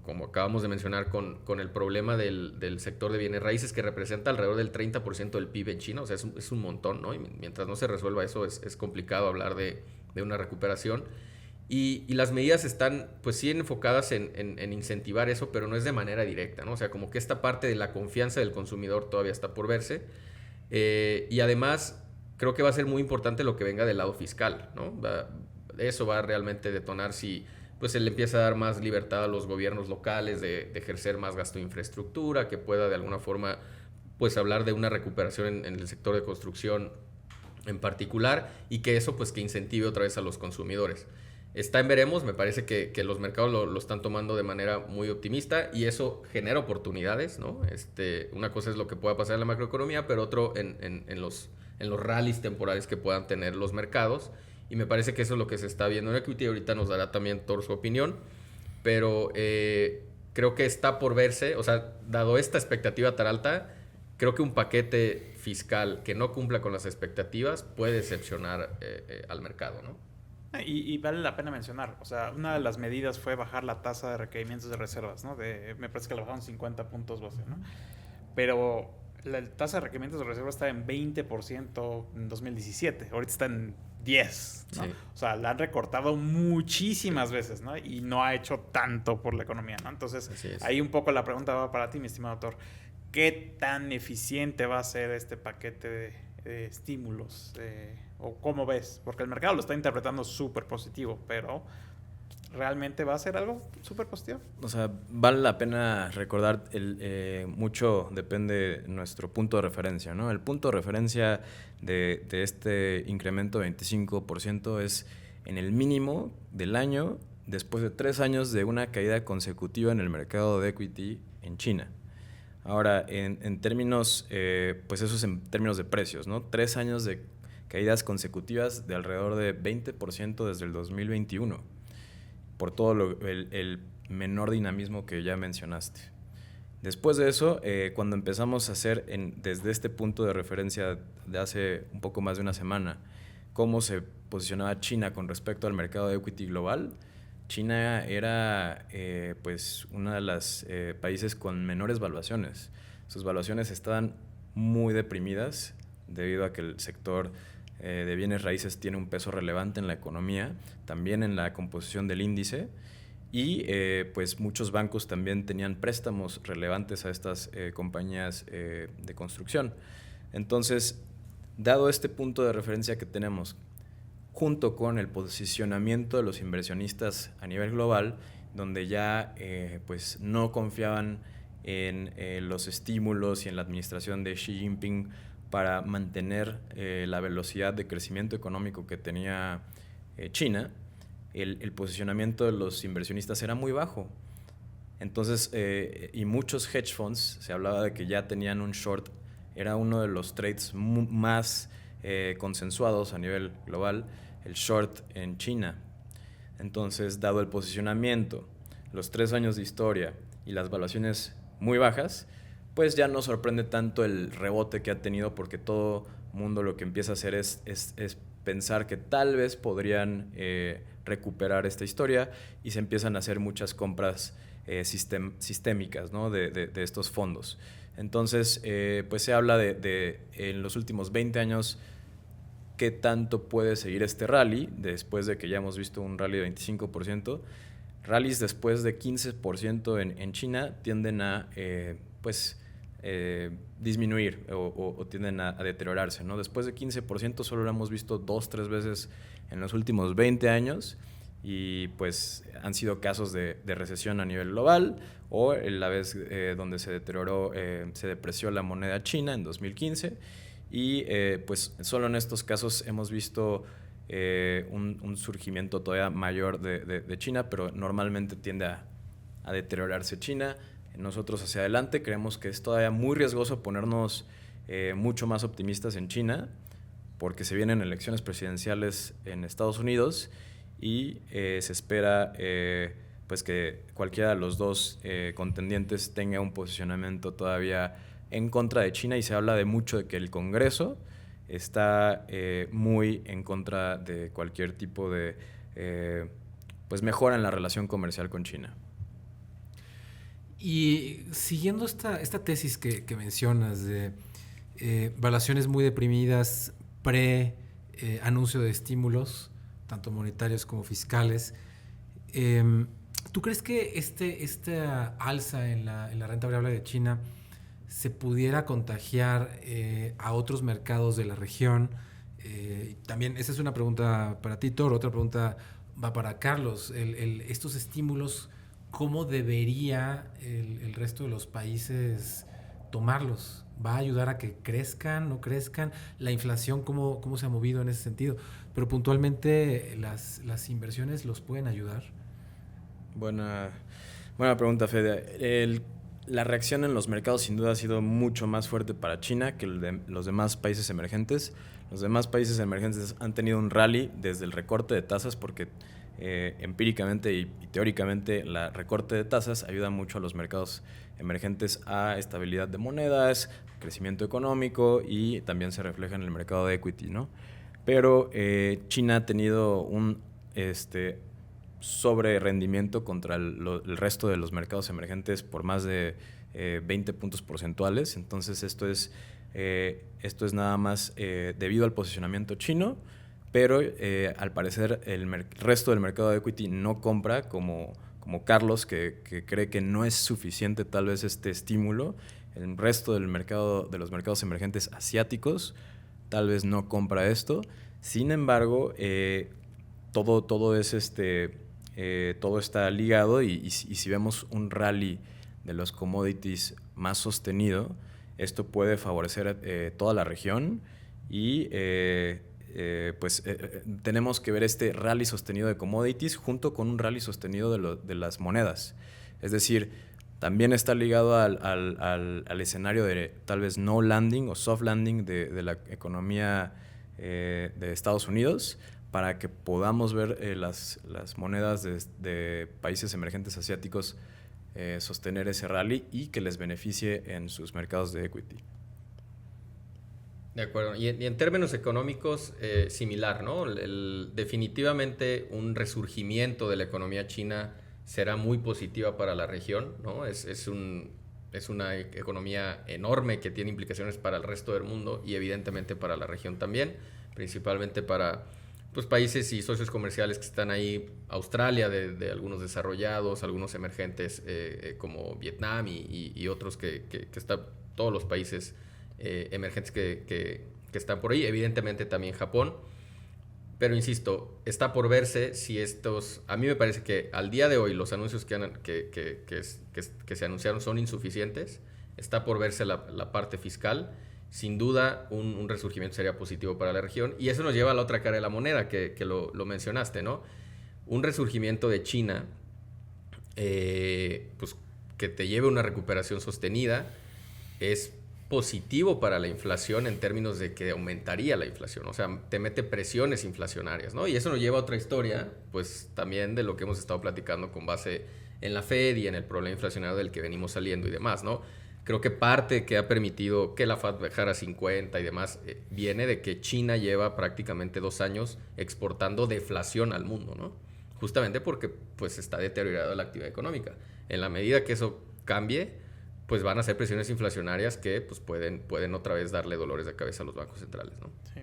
como acabamos de mencionar, con el problema del sector de bienes raíces, que representa alrededor del 30% del PIB en China. O sea, es un montón, ¿no? Y mientras no se resuelva eso, es complicado hablar de una recuperación. Y las medidas están, pues sí, enfocadas en incentivar eso, pero no es de manera directa, ¿no? O sea, como que esta parte de la confianza del consumidor todavía está por verse. Y además, creo que va a ser muy importante lo que venga del lado fiscal, ¿no? Eso va a realmente detonar si pues se le empieza a dar más libertad a los gobiernos locales de ejercer más gasto de infraestructura, que pueda de alguna forma pues hablar de una recuperación en el sector de construcción en particular, y que eso pues que incentive otra vez a los consumidores. Está en veremos, me parece que los mercados lo están tomando de manera muy optimista, y eso genera oportunidades, ¿no? Una cosa es lo que pueda pasar en la macroeconomía, pero otro en los rallies temporales que puedan tener los mercados. Y me parece que eso es lo que se está viendo en equity. Ahorita nos dará también Thor su opinión, pero creo que está por verse. O sea, dado esta expectativa tan alta, creo que un paquete fiscal que no cumpla con las expectativas puede decepcionar al mercado, ¿no? Y vale la pena mencionar, o sea, una de las medidas fue bajar la tasa de requerimientos de reservas, ¿no? Me parece que la bajaron 50 puntos base, ¿no? Pero la tasa de requerimientos de reserva está en 20% en 2017, ahorita está en 10, ¿no? Sí. O sea, la han recortado muchísimas veces, ¿no? Y no ha hecho tanto por la economía, ¿no? Entonces, ahí un poco la pregunta va para ti, mi estimado doctor. ¿Qué tan eficiente va a ser este paquete de estímulos? ¿O cómo ves? Porque el mercado lo está interpretando súper positivo, pero ¿realmente va a ser algo súper positivo? O sea, vale la pena recordar, mucho depende de nuestro punto de referencia, ¿no? El punto de referencia de este incremento de 25% es en el mínimo del año después de 3 años de una caída consecutiva en el mercado de equity en China. Ahora, en términos, pues eso es en términos de precios, ¿no? 3 años de caídas consecutivas de alrededor de 20% desde el 2021. Por todo el menor dinamismo que ya mencionaste. Después de eso, cuando empezamos a hacer desde este punto de referencia de hace un poco más de una semana, cómo se posicionaba China con respecto al mercado de equity global, China era pues uno de los países con menores valuaciones. Sus valuaciones estaban muy deprimidas debido a que el sector de bienes raíces tiene un peso relevante en la economía, también en la composición del índice, y pues muchos bancos también tenían préstamos relevantes a estas compañías de construcción. Entonces, dado este punto de referencia que tenemos, junto con el posicionamiento de los inversionistas a nivel global, donde ya pues no confiaban en los estímulos y en la administración de Xi Jinping para mantener la velocidad de crecimiento económico que tenía China, el posicionamiento de los inversionistas era muy bajo. Entonces, y muchos hedge funds, se hablaba de que ya tenían un short, era uno de los trades más consensuados a nivel global, el short en China. Entonces, dado el posicionamiento, los 3 años de historia y las valuaciones muy bajas, pues ya no sorprende tanto el rebote que ha tenido, porque todo mundo lo que empieza a hacer es pensar que tal vez podrían recuperar esta historia, y se empiezan a hacer muchas compras sistémicas, ¿no? de estos fondos. Entonces, pues se habla de en los últimos 20 años qué tanto puede seguir este rally después de que ya hemos visto un rally de 25%. Rallies después de 15% en China tienden a disminuir o tienden a deteriorarse, ¿no? Después de 15% solo lo hemos visto 2-3 veces en los últimos 20 años, y pues han sido casos de recesión a nivel global, o la vez donde se depreció la moneda china en 2015, y pues solo en estos casos hemos visto un surgimiento todavía mayor de China, pero normalmente tiende a deteriorarse China. Nosotros hacia adelante creemos que es todavía muy riesgoso ponernos mucho más optimistas en China, porque se vienen elecciones presidenciales en Estados Unidos y se espera pues que cualquiera de los dos contendientes tenga un posicionamiento todavía en contra de China, y se habla de mucho de que el Congreso está muy en contra de cualquier tipo de pues mejora en la relación comercial con China. Y siguiendo esta tesis que mencionas de valuaciones muy deprimidas anuncio de estímulos, tanto monetarios como fiscales, ¿tú crees que esta alza en la renta variable de China se pudiera contagiar a otros mercados de la región? También, esa es una pregunta para ti, Thor. Otra pregunta va para Carlos. Estos estímulos, ¿cómo debería el resto de los países tomarlos? ¿Va a ayudar a que crezcan, no crezcan? ¿La inflación cómo se ha movido en ese sentido? Pero puntualmente, ¿las inversiones los pueden ayudar? Buena pregunta, Fede. La reacción en los mercados sin duda ha sido mucho más fuerte para China que los demás países emergentes. Los demás países emergentes han tenido un rally desde el recorte de tasas, porque empíricamente y teóricamente el recorte de tasas ayuda mucho a los mercados emergentes a estabilidad de monedas, crecimiento económico, y también se refleja en el mercado de equity, ¿no? Pero China ha tenido un sobre rendimiento contra el resto de los mercados emergentes por más de 20 puntos porcentuales. Entonces esto es nada más debido al posicionamiento chino, pero al parecer el resto del mercado de equity no compra, como Carlos, que cree que no es suficiente tal vez este estímulo. El resto de los mercados emergentes asiáticos tal vez no compra esto. Sin embargo, todo está ligado, y si vemos un rally de los commodities más sostenido, esto puede favorecer toda la región, y tenemos que ver este rally sostenido de commodities junto con un rally sostenido de las monedas. Es decir, también está ligado al escenario de tal vez no landing o soft landing de la economía de Estados Unidos, para que podamos ver las monedas de países emergentes asiáticos sostener ese rally y que les beneficie en sus mercados de equity. De acuerdo. Y en términos económicos, similar, ¿no? Definitivamente un resurgimiento de la economía china será muy positiva para la región, ¿no? Es una economía enorme que tiene implicaciones para el resto del mundo y evidentemente para la región también, principalmente para países y socios comerciales que están ahí, Australia, de algunos desarrollados, algunos emergentes como Vietnam y otros que están, todos los países emergentes que están por ahí, evidentemente también Japón. Pero insisto, está por verse si a mí me parece que al día de hoy los anuncios que se anunciaron son insuficientes. Está por verse la parte fiscal. Sin duda, un resurgimiento sería positivo para la región. Y eso nos lleva a la otra cara de la moneda, que lo mencionaste, ¿no? Un resurgimiento de China, que te lleve a una recuperación sostenida, es positivo para la inflación en términos de que aumentaría la inflación. O sea, te mete presiones inflacionarias, ¿no? Y eso nos lleva a otra historia, pues también de lo que hemos estado platicando con base en la Fed y en el problema inflacionario del que venimos saliendo y demás, ¿no? Creo que parte que ha permitido que la FED bajara a 50 y demás viene de que China lleva prácticamente 2 años exportando deflación al mundo, ¿no? Justamente porque pues está deteriorada la actividad económica. En la medida que eso cambie, pues van a ser presiones inflacionarias que pues pueden otra vez darle dolores de cabeza a los bancos centrales, ¿no? Sí.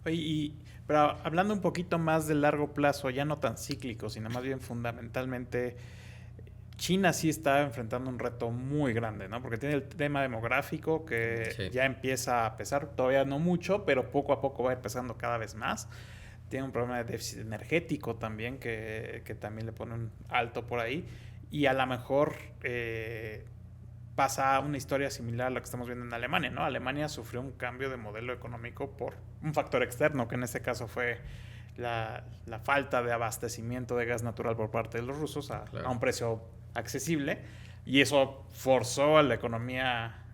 Oye, pero hablando un poquito más de largo plazo, ya no tan cíclico, sino más bien fundamentalmente, China sí está enfrentando un reto muy grande, ¿no? Porque tiene el tema demográfico que ya empieza a pesar, todavía no mucho, pero poco a poco va empezando cada vez más. Tiene un problema de déficit energético también, que también le pone un alto por ahí. Y a lo mejor pasa una historia similar a lo que estamos viendo en Alemania, ¿no? Alemania sufrió un cambio de modelo económico por un factor externo, que en este caso fue la falta de abastecimiento de gas natural por parte de los rusos a un precio accesible, y eso forzó a la economía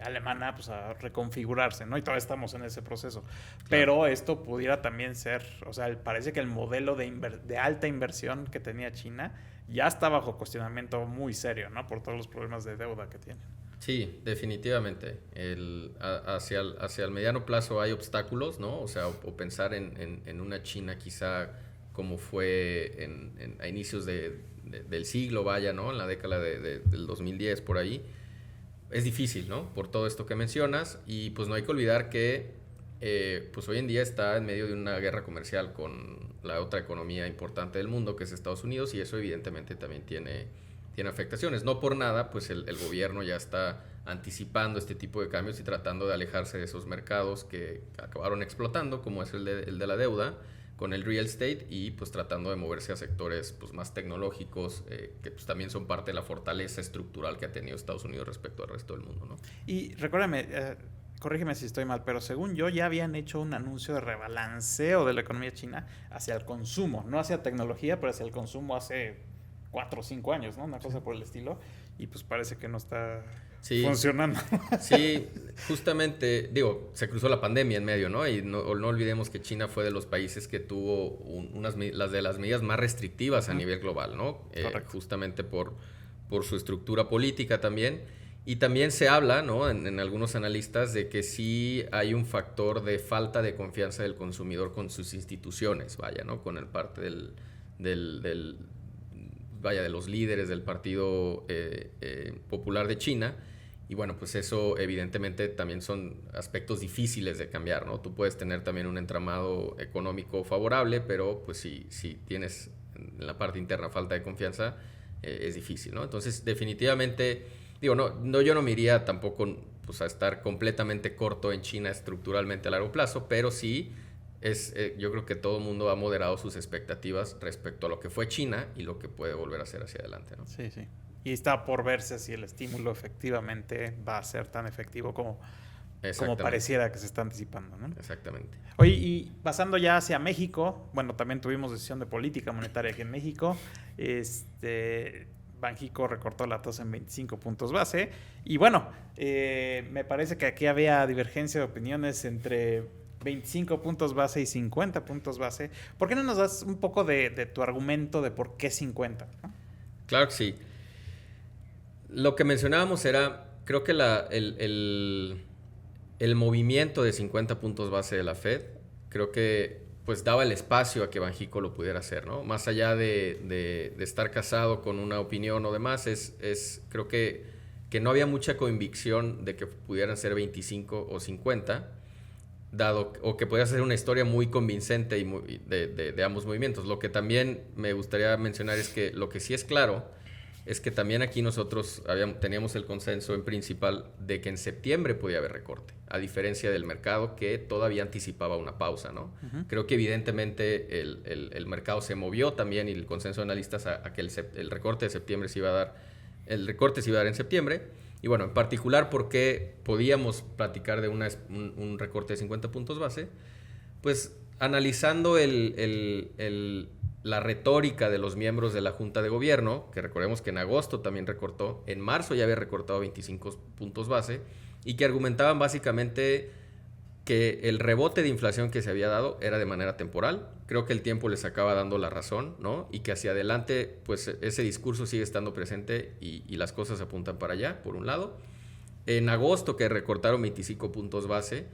alemana pues a reconfigurarse, ¿no? Y todavía estamos en ese proceso. Claro. Pero esto pudiera también ser, o sea, parece que el modelo de alta inversión que tenía China ya está bajo cuestionamiento muy serio, ¿no? Por todos los problemas de deuda que tienen. Sí, definitivamente. Hacia el mediano plazo hay obstáculos, ¿no? O sea, o pensar en una China quizá como fue a inicios del siglo, vaya, ¿no? En la década del 2010, por ahí. Es difícil, ¿no? Por todo esto que mencionas. Y pues no hay que olvidar que pues hoy en día está en medio de una guerra comercial con la otra economía importante del mundo, que es Estados Unidos, y eso evidentemente también tiene afectaciones. No por nada, pues el gobierno ya está anticipando este tipo de cambios y tratando de alejarse de esos mercados que acabaron explotando, como es el de la deuda, con el real estate, y pues tratando de moverse a sectores pues más tecnológicos, que pues también son parte de la fortaleza estructural que ha tenido Estados Unidos respecto al resto del mundo, ¿no? Y recuérdame, corrígeme si estoy mal, pero según yo ya habían hecho un anuncio de rebalanceo de la economía china hacia el consumo, no hacia tecnología, pero hacia el consumo hace 4 o 5 años, ¿no? Una cosa por el estilo, y pues parece que no está funcionando. Sí, justamente, digo, se cruzó la pandemia en medio, ¿no? Y no olvidemos que China fue de los países que tuvo las medidas más restrictivas a nivel global, ¿no? Justamente por su estructura política también. Y también se habla, ¿no? En algunos analistas de que sí hay un factor de falta de confianza del consumidor con sus instituciones, vaya, ¿no? Con el parte de los líderes del Partido Popular de China. Y bueno, pues eso evidentemente también son aspectos difíciles de cambiar, ¿no? Tú puedes tener también un entramado económico favorable, pero pues si tienes en la parte interna falta de confianza, es difícil, ¿no? Entonces, definitivamente, digo, yo no me iría tampoco pues, a estar completamente corto en China estructuralmente a largo plazo, pero sí yo creo que todo el mundo ha moderado sus expectativas respecto a lo que fue China y lo que puede volver a ser hacia adelante, ¿no? Sí, sí. Y está por verse si el estímulo efectivamente va a ser tan efectivo como pareciera que se está anticipando, ¿no? Exactamente. Oye, y pasando ya hacia México, bueno, también tuvimos decisión de política monetaria aquí en México. Banxico recortó la tasa en 25 puntos base. Y bueno, me parece que aquí había divergencia de opiniones entre 25 puntos base y 50 puntos base. ¿Por qué no nos das un poco de tu argumento de por qué 50? ¿No? Claro que sí. Lo que mencionábamos era, creo que el movimiento de 50 puntos base de la Fed, creo que pues daba el espacio a que Banxico lo pudiera hacer, ¿no? Más allá de estar casado con una opinión o demás, creo que no había mucha convicción de que pudieran ser 25 o 50, o que podía ser una historia muy convincente de ambos movimientos. Lo que también me gustaría mencionar es que lo que sí es claro es que también aquí nosotros teníamos el consenso en principal de que en septiembre podía haber recorte, a diferencia del mercado que todavía anticipaba una pausa, ¿no? Uh-huh. Creo que evidentemente el mercado se movió también y el consenso de analistas a que el recorte de septiembre se iba a dar, el recorte se iba a dar en septiembre. Y bueno, en particular, ¿por qué podíamos platicar de un recorte de 50 puntos base? Pues analizando la retórica de los miembros de la Junta de Gobierno, que recordemos que en agosto también recortó, en marzo ya había recortado 25 puntos base, y que argumentaban básicamente que el rebote de inflación que se había dado era de manera temporal. Creo que el tiempo les acaba dando la razón, ¿no? Y que hacia adelante, pues ese discurso sigue estando presente y las cosas apuntan para allá, por un lado. En agosto, que recortaron 25 puntos base,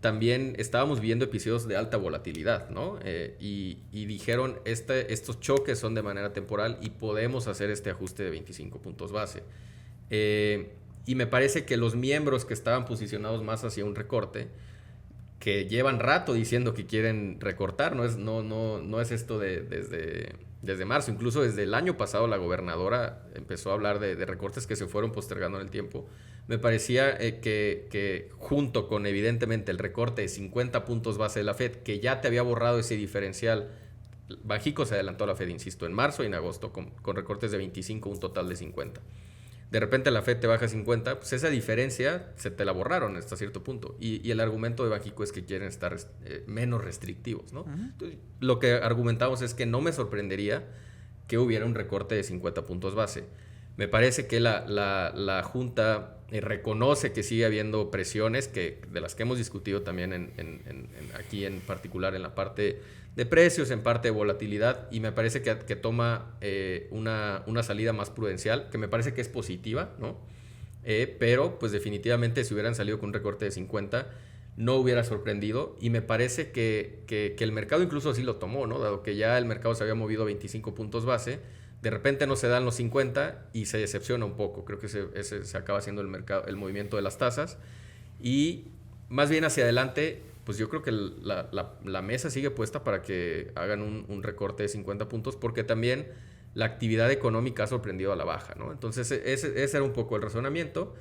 también estábamos viendo episodios de alta volatilidad, ¿no? Y dijeron, estos choques son de manera temporal y podemos hacer este ajuste de 25 puntos base. Y me parece que los miembros que estaban posicionados más hacia un recorte, que llevan rato diciendo que quieren recortar, no es esto desde marzo, incluso desde el año pasado la gobernadora empezó a hablar de recortes que se fueron postergando en el tiempo. Me parecía que junto con evidentemente el recorte de 50 puntos base de la Fed, que ya te había borrado ese diferencial, Banxico se adelantó a la Fed, insisto, en marzo y en agosto con recortes de 25, un total de 50. De repente la Fed te baja 50, pues esa diferencia se te la borraron hasta cierto punto. Y el argumento de Banxico es que quieren estar menos restrictivos, ¿no? Uh-huh. Entonces, lo que argumentamos es que no me sorprendería que hubiera un recorte de 50 puntos base. Me parece que la Junta reconoce que sigue habiendo presiones de las que hemos discutido también aquí en particular en la parte de precios, en parte de volatilidad, y me parece que toma una salida más prudencial, que me parece que es positiva, ¿no? Pero pues definitivamente si hubieran salido con un recorte de 50 no hubiera sorprendido, y me parece que el mercado incluso así lo tomó, ¿no? Dado que ya el mercado se había movido 25 puntos base, de repente no se dan los 50 y se decepciona un poco. Creo que ese se acaba haciendo el movimiento de las tasas, y más bien hacia adelante pues yo creo que la mesa sigue puesta para que hagan un recorte de 50 puntos, porque también la actividad económica ha sorprendido a la baja, ¿no? Entonces ese era un poco el razonamiento.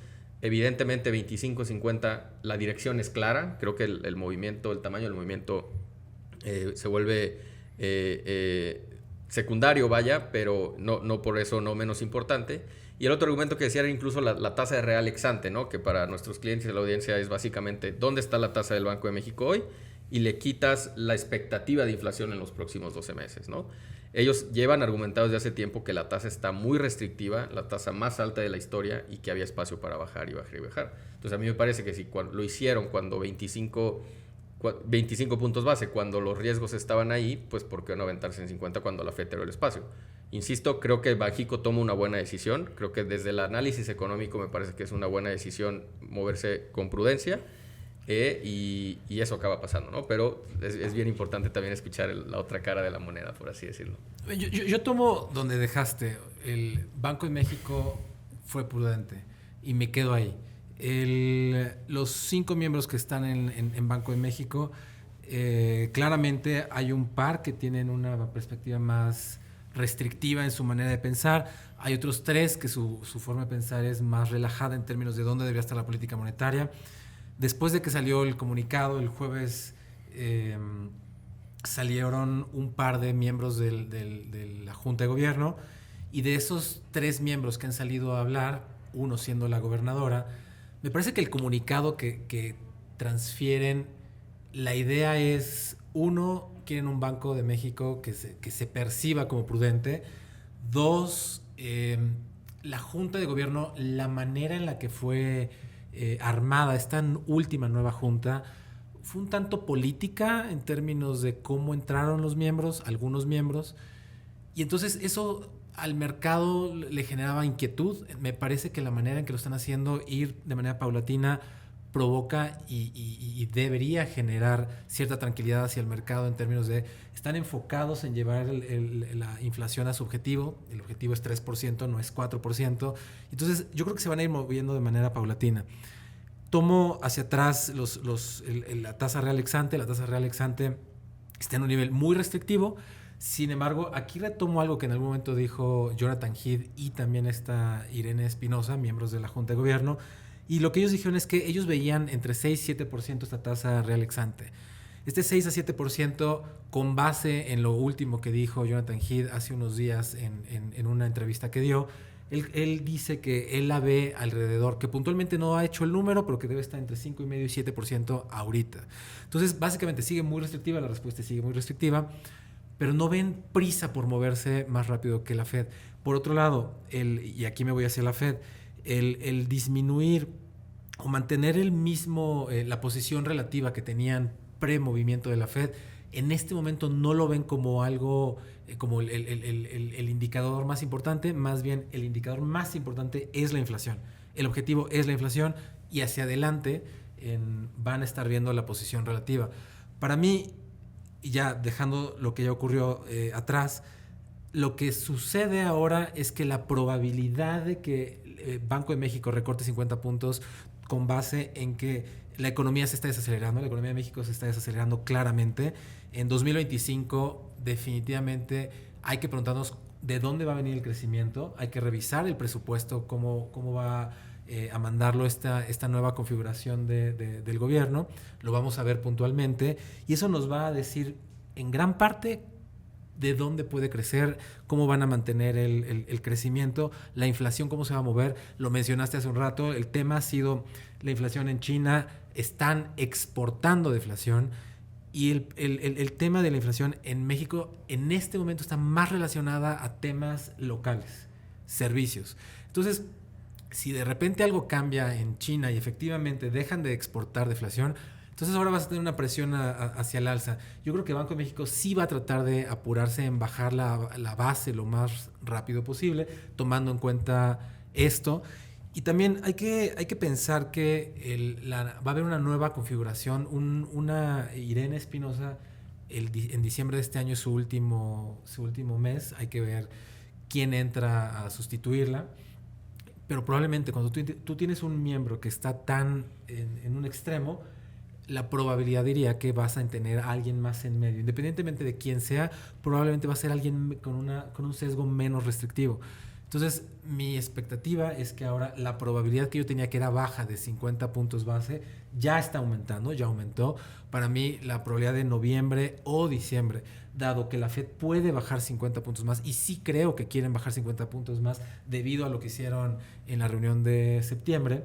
Evidentemente 25-50 la dirección es clara. Creo que el tamaño del movimiento se vuelve secundario, vaya, pero no por eso no menos importante. Y el otro argumento que decía era incluso la tasa de real ex ante, ¿no? Que para nuestros clientes de la audiencia es básicamente dónde está la tasa del Banco de México hoy, y le quitas la expectativa de inflación en los próximos 12 meses, ¿no? Ellos llevan argumentado desde hace tiempo que la tasa está muy restrictiva, la tasa más alta de la historia, y que había espacio para bajar y bajar y bajar. Entonces a mí me parece que si lo hicieron cuando 25 puntos base, cuando los riesgos estaban ahí, pues ¿por qué no aventarse en 50 cuando la FED tiró el espacio? Insisto, creo que Banxico toma una buena decisión. Creo que desde el análisis económico me parece que es una buena decisión moverse con prudencia, y eso acaba pasando, ¿no? Pero es bien importante también escuchar la otra cara de la moneda, por así decirlo. Yo tomo donde dejaste. El Banco de México fue prudente y me quedo ahí. Los 5 miembros que están en Banco de México, claramente hay un par que tienen una perspectiva más restrictiva en su manera de pensar. Hay otros 3 que su forma de pensar es más relajada en términos de dónde debería estar la política monetaria. Después de que salió el comunicado el jueves, salieron un par de miembros de la Junta de Gobierno, y de esos 3 miembros que han salido a hablar, uno siendo la gobernadora, me parece que el comunicado que transfieren, la idea es, uno, quieren un Banco de México que se perciba como prudente. 2, la Junta de Gobierno, la manera en la que fue armada esta última nueva Junta, fue un tanto política en términos de cómo entraron algunos miembros, y entonces eso al mercado le generaba inquietud. Me parece que la manera en que lo están haciendo, ir de manera paulatina, provoca y debería generar cierta tranquilidad hacia el mercado en términos de están enfocados en llevar la inflación a su objetivo. El objetivo es 3%, no es 4%. Entonces yo creo que se van a ir moviendo de manera paulatina. Tomo hacia atrás la tasa real ex ante. La tasa real ex ante está en un nivel muy restrictivo. Sin embargo, aquí retomo algo que en algún momento dijo Jonathan Heath y también está Irene Espinosa, miembros de la Junta de Gobierno, y lo que ellos dijeron es que ellos veían entre 6 y 7% esta tasa real ex ante. Este 6 a 7%, con base en lo último que dijo Jonathan Heath hace unos días en una entrevista que dio, él dice que él la ve alrededor, que puntualmente no ha hecho el número, pero que debe estar entre 5,5 y 7% ahorita. Entonces, básicamente sigue muy restrictiva, la respuesta sigue muy restrictiva, pero no ven prisa por moverse más rápido que la Fed. Por otro lado, y aquí me voy hacia la Fed, el disminuir o mantener la posición relativa que tenían pre-movimiento de la Fed, en este momento no lo ven como algo, como el indicador más importante. Más bien, el indicador más importante es la inflación. El objetivo es la inflación, y hacia adelante van a estar viendo la posición relativa. Para mí, ya dejando lo que ya ocurrió atrás, lo que sucede ahora es que la probabilidad de que Banco de México recorte 50 puntos con base en que la economía se está desacelerando, la economía de México se está desacelerando claramente. En 2025 definitivamente hay que preguntarnos de dónde va a venir el crecimiento, hay que revisar el presupuesto, cómo va a mandarlo esta nueva configuración del gobierno. Lo vamos a ver puntualmente, y eso nos va a decir en gran parte de dónde puede crecer, cómo van a mantener el crecimiento, la inflación, cómo se va a mover. Lo mencionaste hace un rato, el tema ha sido la inflación en China, están exportando deflación, y el tema de la inflación en México en este momento está más relacionada a temas locales, servicios. Entonces, si de repente algo cambia en China y efectivamente dejan de exportar deflación, entonces ahora vas a tener una presión hacia el alza. Yo creo que Banco de México sí va a tratar de apurarse en bajar la base lo más rápido posible, tomando en cuenta esto. Y también hay que pensar que va a haber una nueva configuración. Una Irene Espinosa, en diciembre de este año es su último mes. Hay que ver quién entra a sustituirla. Pero probablemente cuando tú tienes un miembro que está tan en un extremo, la probabilidad diría que vas a tener a alguien más en medio. Independientemente de quién sea, probablemente va a ser alguien con un sesgo menos restrictivo. Entonces, mi expectativa es que ahora la probabilidad que yo tenía que era baja de 50 puntos base ya está aumentando, ya aumentó. Para mí, la probabilidad de noviembre o diciembre, dado que la Fed puede bajar 50 puntos más, y sí creo que quieren bajar 50 puntos más debido a lo que hicieron en la reunión de septiembre,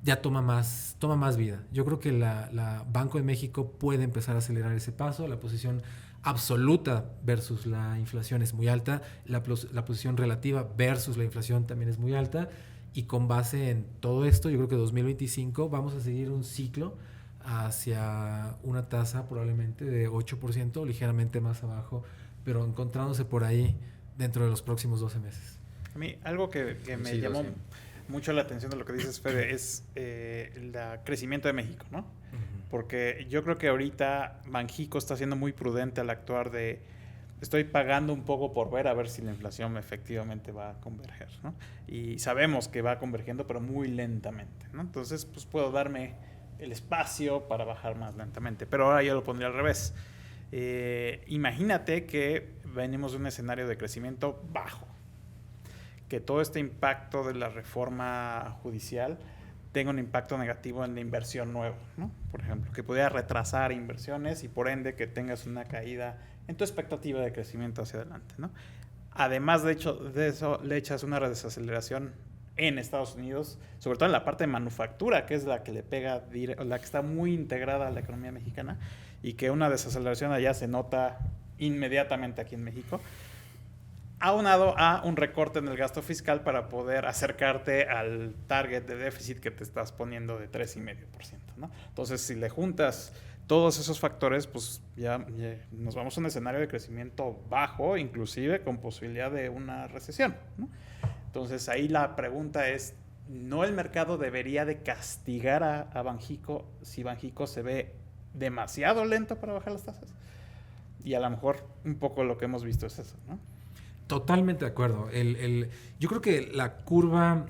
ya toma más vida. Yo creo que la Banco de México puede empezar a acelerar ese paso. La posición absoluta versus la inflación es muy alta, la posición relativa versus la inflación también es muy alta, y con base en todo esto yo creo que 2025 vamos a seguir un ciclo hacia una tasa probablemente de 8%, ligeramente más abajo, pero encontrándose por ahí dentro de los próximos 12 meses. A mí algo que me llamó mucho la atención de lo que dices, Fede, es el crecimiento de México, ¿no? Porque yo creo que ahorita Banxico está siendo muy prudente al actuar de estoy pagando un poco por ver a ver si la inflación efectivamente va a converger, ¿no? Y sabemos que va convergiendo, pero muy lentamente, ¿no? Entonces, pues puedo darme el espacio para bajar más lentamente. Pero ahora yo lo pondría al revés. Imagínate que venimos de un escenario de crecimiento bajo, que todo este impacto de la reforma judicial tenga un impacto negativo en la inversión nueva, ¿no? Por ejemplo, que pudiera retrasar inversiones y por ende que tengas una caída en tu expectativa de crecimiento hacia adelante, ¿no? Además, de eso, le echas una desaceleración en Estados Unidos, sobre todo en la parte de manufactura, que es la que le pega, la que está muy integrada a la economía mexicana, y que una desaceleración allá se nota inmediatamente aquí en México, aunado a un recorte en el gasto fiscal para poder acercarte al target de déficit que te estás poniendo de 3,5%, ¿no? Entonces, si le juntas todos esos factores, pues ya nos vamos a un escenario de crecimiento bajo, inclusive con posibilidad de una recesión, ¿no? Entonces, ahí la pregunta es, ¿no el mercado debería de castigar a Banxico si Banxico se ve demasiado lento para bajar las tasas? Y a lo mejor un poco lo que hemos visto es eso, ¿no? Totalmente de acuerdo. Yo creo que la curva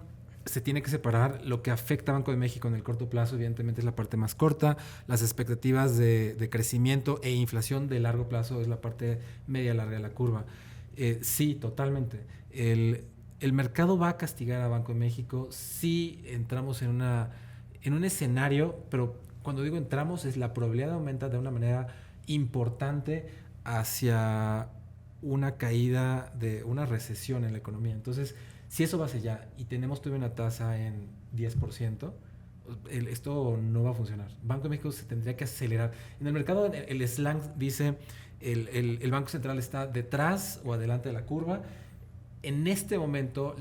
se tiene que separar. Lo que afecta a Banco de México en el corto plazo, evidentemente, es la parte más corta. Las expectativas de crecimiento e inflación de largo plazo es la parte media larga de la curva. Sí, totalmente. El mercado va a castigar a Banco de México si entramos en un escenario, pero cuando digo entramos, es la probabilidad aumenta de una manera importante hacia una caída de una recesión en la economía. Entonces, si eso va hacia allá y tenemos todavía una tasa en 10%, esto no va a funcionar. Banco de México se tendría que acelerar. En el mercado, el slang dice el Banco Central está detrás o adelante de la curva. En este momento,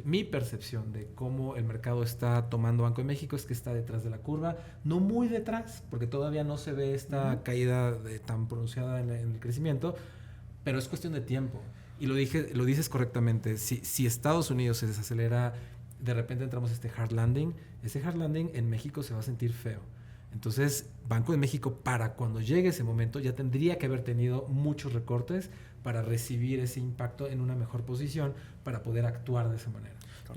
mi percepción de cómo el mercado está tomando Banco de México es que está detrás de la curva, no muy detrás, porque todavía no se ve esta caída tan pronunciada en el crecimiento, pero es cuestión de tiempo. Y lo dices correctamente. Si Estados Unidos se desacelera, de repente entramos a este hard landing. Ese hard landing en México se va a sentir feo. Entonces, Banco de México, para cuando llegue ese momento, ya tendría que haber tenido muchos recortes para recibir ese impacto en una mejor posición para poder actuar de esa manera.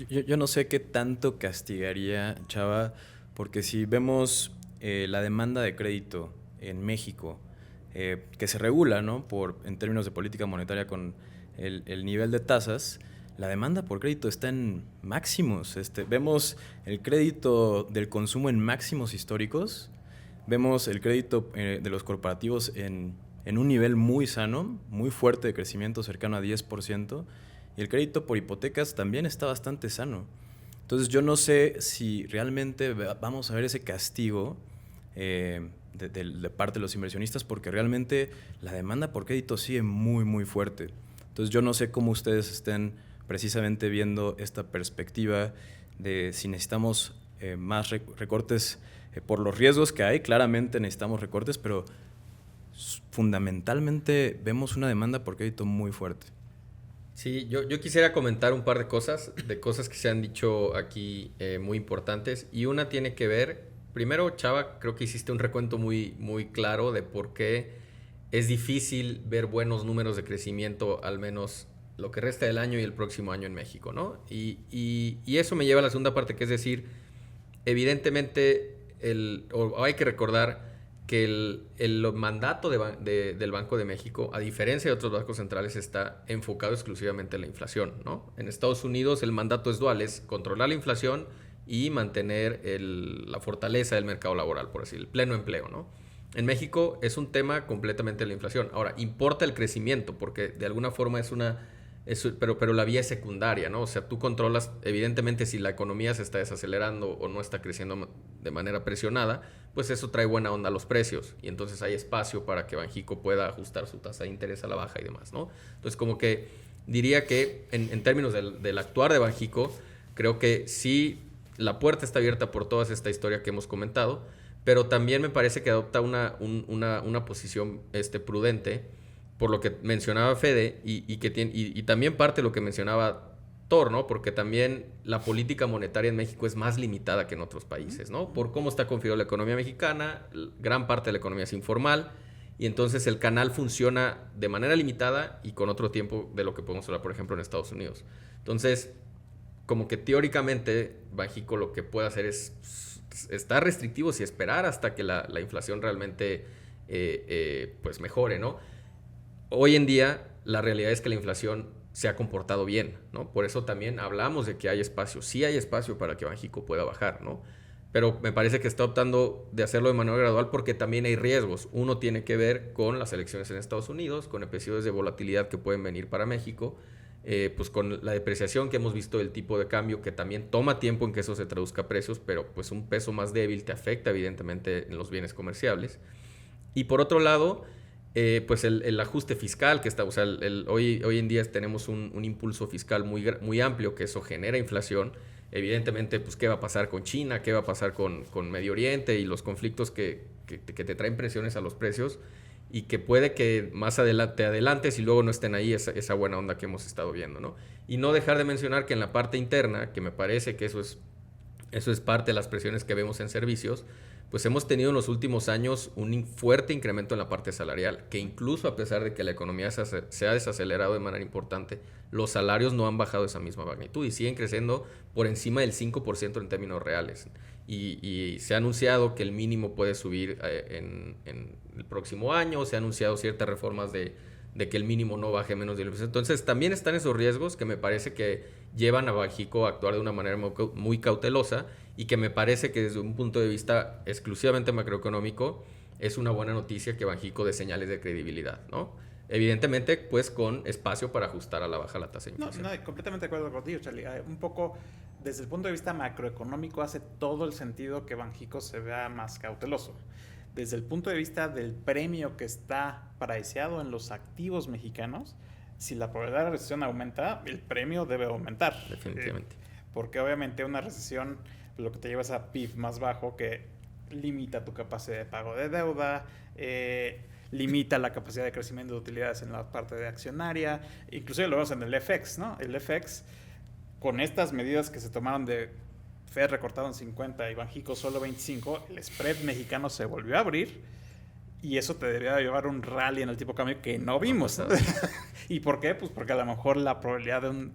Yo no sé qué tanto castigaría, Chava, porque si vemos la demanda de crédito en México, que se regula, ¿no? En términos de política monetaria con el nivel de tasas, la demanda por crédito está en máximos. Vemos el crédito del consumo en máximos históricos, vemos el crédito de los corporativos en un nivel muy sano, muy fuerte de crecimiento, cercano a 10%, y el crédito por hipotecas también está bastante sano. Entonces yo no sé si realmente vamos a ver ese castigo de parte de los inversionistas, porque realmente la demanda por crédito sigue muy, muy fuerte. Entonces yo no sé cómo ustedes estén precisamente viendo esta perspectiva de si necesitamos más recortes por los riesgos que hay. Claramente necesitamos recortes, pero fundamentalmente vemos una demanda por crédito muy fuerte. Sí, yo quisiera comentar un par de cosas que se han dicho aquí muy importantes. Y una tiene que ver, primero, Chava, creo que hiciste un recuento muy, muy claro de por qué es difícil ver buenos números de crecimiento, al menos lo que resta del año y el próximo año en México, ¿no? Y eso me lleva a la segunda parte, que es decir, evidentemente hay que recordar que el mandato del Banco de México, a diferencia de otros bancos centrales, está enfocado exclusivamente en la inflación, ¿no? En Estados Unidos el mandato es dual, es controlar la inflación y mantener la fortaleza del mercado laboral, por decir, el pleno empleo, ¿no? En México es un tema completamente la inflación. Ahora, importa el crecimiento, porque de alguna forma pero la vía es secundaria, ¿no? O sea, tú controlas, evidentemente, si la economía se está desacelerando o no está creciendo de manera presionada, pues eso trae buena onda a los precios. Y entonces hay espacio para que Banxico pueda ajustar su tasa de interés a la baja y demás, ¿no? Entonces, como que diría que en términos del actuar de Banxico, creo que sí, la puerta está abierta por toda esta historia que hemos comentado, pero también me parece que adopta una posición prudente, por lo que mencionaba Fede, y también parte de lo que mencionaba Thor, ¿no? Porque también la política monetaria en México es más limitada que en otros países, ¿no? Por cómo está configurada la economía mexicana, gran parte de la economía es informal, y entonces el canal funciona de manera limitada y con otro tiempo de lo que podemos hablar, por ejemplo, en Estados Unidos. Entonces, como que teóricamente Banxico lo que puede hacer es estar restrictivos y esperar hasta que la inflación realmente pues mejore, ¿no? Hoy en día la realidad es que la inflación se ha comportado bien, ¿no? Por eso también hablamos de que hay espacio. Sí hay espacio para que Banxico pueda bajar, ¿no? Pero me parece que está optando de hacerlo de manera gradual porque también hay riesgos. Uno tiene que ver con las elecciones en Estados Unidos, con episodios de volatilidad que pueden venir para México, pues con la depreciación que hemos visto del tipo de cambio, que también toma tiempo en que eso se traduzca a precios, pero pues un peso más débil te afecta evidentemente en los bienes comerciables. Y por otro lado, pues el ajuste fiscal que está, o sea, hoy en día tenemos un impulso fiscal muy amplio, que eso genera inflación. Evidentemente, pues qué va a pasar con China, qué va a pasar con Medio Oriente y los conflictos que te traen presiones a los precios y que puede que más adelante te adelantes y luego no estén ahí esa buena onda que hemos estado viendo, ¿no? Y no dejar de mencionar que en la parte interna, que me parece que eso es parte de las presiones que vemos en servicios, pues hemos tenido en los últimos años un fuerte incremento en la parte salarial, que incluso a pesar de que la economía se ha desacelerado de manera importante, los salarios no han bajado esa misma magnitud y siguen creciendo por encima del 5% en términos reales. Y se ha anunciado que el mínimo puede subir en el próximo año, se ha anunciado ciertas reformas de que el mínimo no baje menos del 10%. Entonces también están esos riesgos que me parece que llevan a Banxico a actuar de una manera muy cautelosa y que me parece que desde un punto de vista exclusivamente macroeconómico es una buena noticia que Banxico dé señales de credibilidad, ¿no? Evidentemente, pues con espacio para ajustar a la baja la tasa de inflación. No, completamente de acuerdo contigo, Charlie. Un poco desde el punto de vista macroeconómico hace todo el sentido que Banxico se vea más cauteloso. Desde el punto de vista del premio que está priceado en los activos mexicanos, si la probabilidad de recesión aumenta, el premio debe aumentar. Definitivamente. Porque obviamente una recesión lo que te lleva es a PIB más bajo que limita tu capacidad de pago de deuda, limita la capacidad de crecimiento de utilidades en la parte de accionaria, inclusive lo vemos en el FX, ¿no? El FX, con estas medidas que se tomaron de Fed recortado en 50 y Banxico solo 25, el spread mexicano se volvió a abrir y eso te debería llevar un rally en el tipo de cambio que no vimos. ¿Y por qué? Pues porque a lo mejor la probabilidad de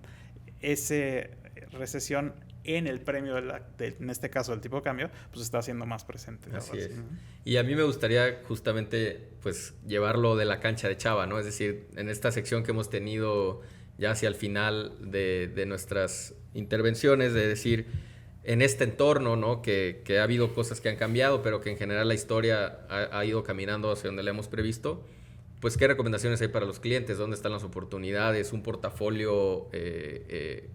esa recesión en el premio, en este caso del tipo de cambio, pues está siendo más presente. Así es. Y a mí me gustaría justamente pues llevarlo de la cancha de Chava, ¿no? Es decir, en esta sección que hemos tenido ya hacia el final de nuestras intervenciones, de decir, en este entorno, ¿no? Que ha habido cosas que han cambiado, pero que en general la historia ha ido caminando hacia donde la hemos previsto, pues ¿qué recomendaciones hay para los clientes? ¿Dónde están las oportunidades? Un portafolio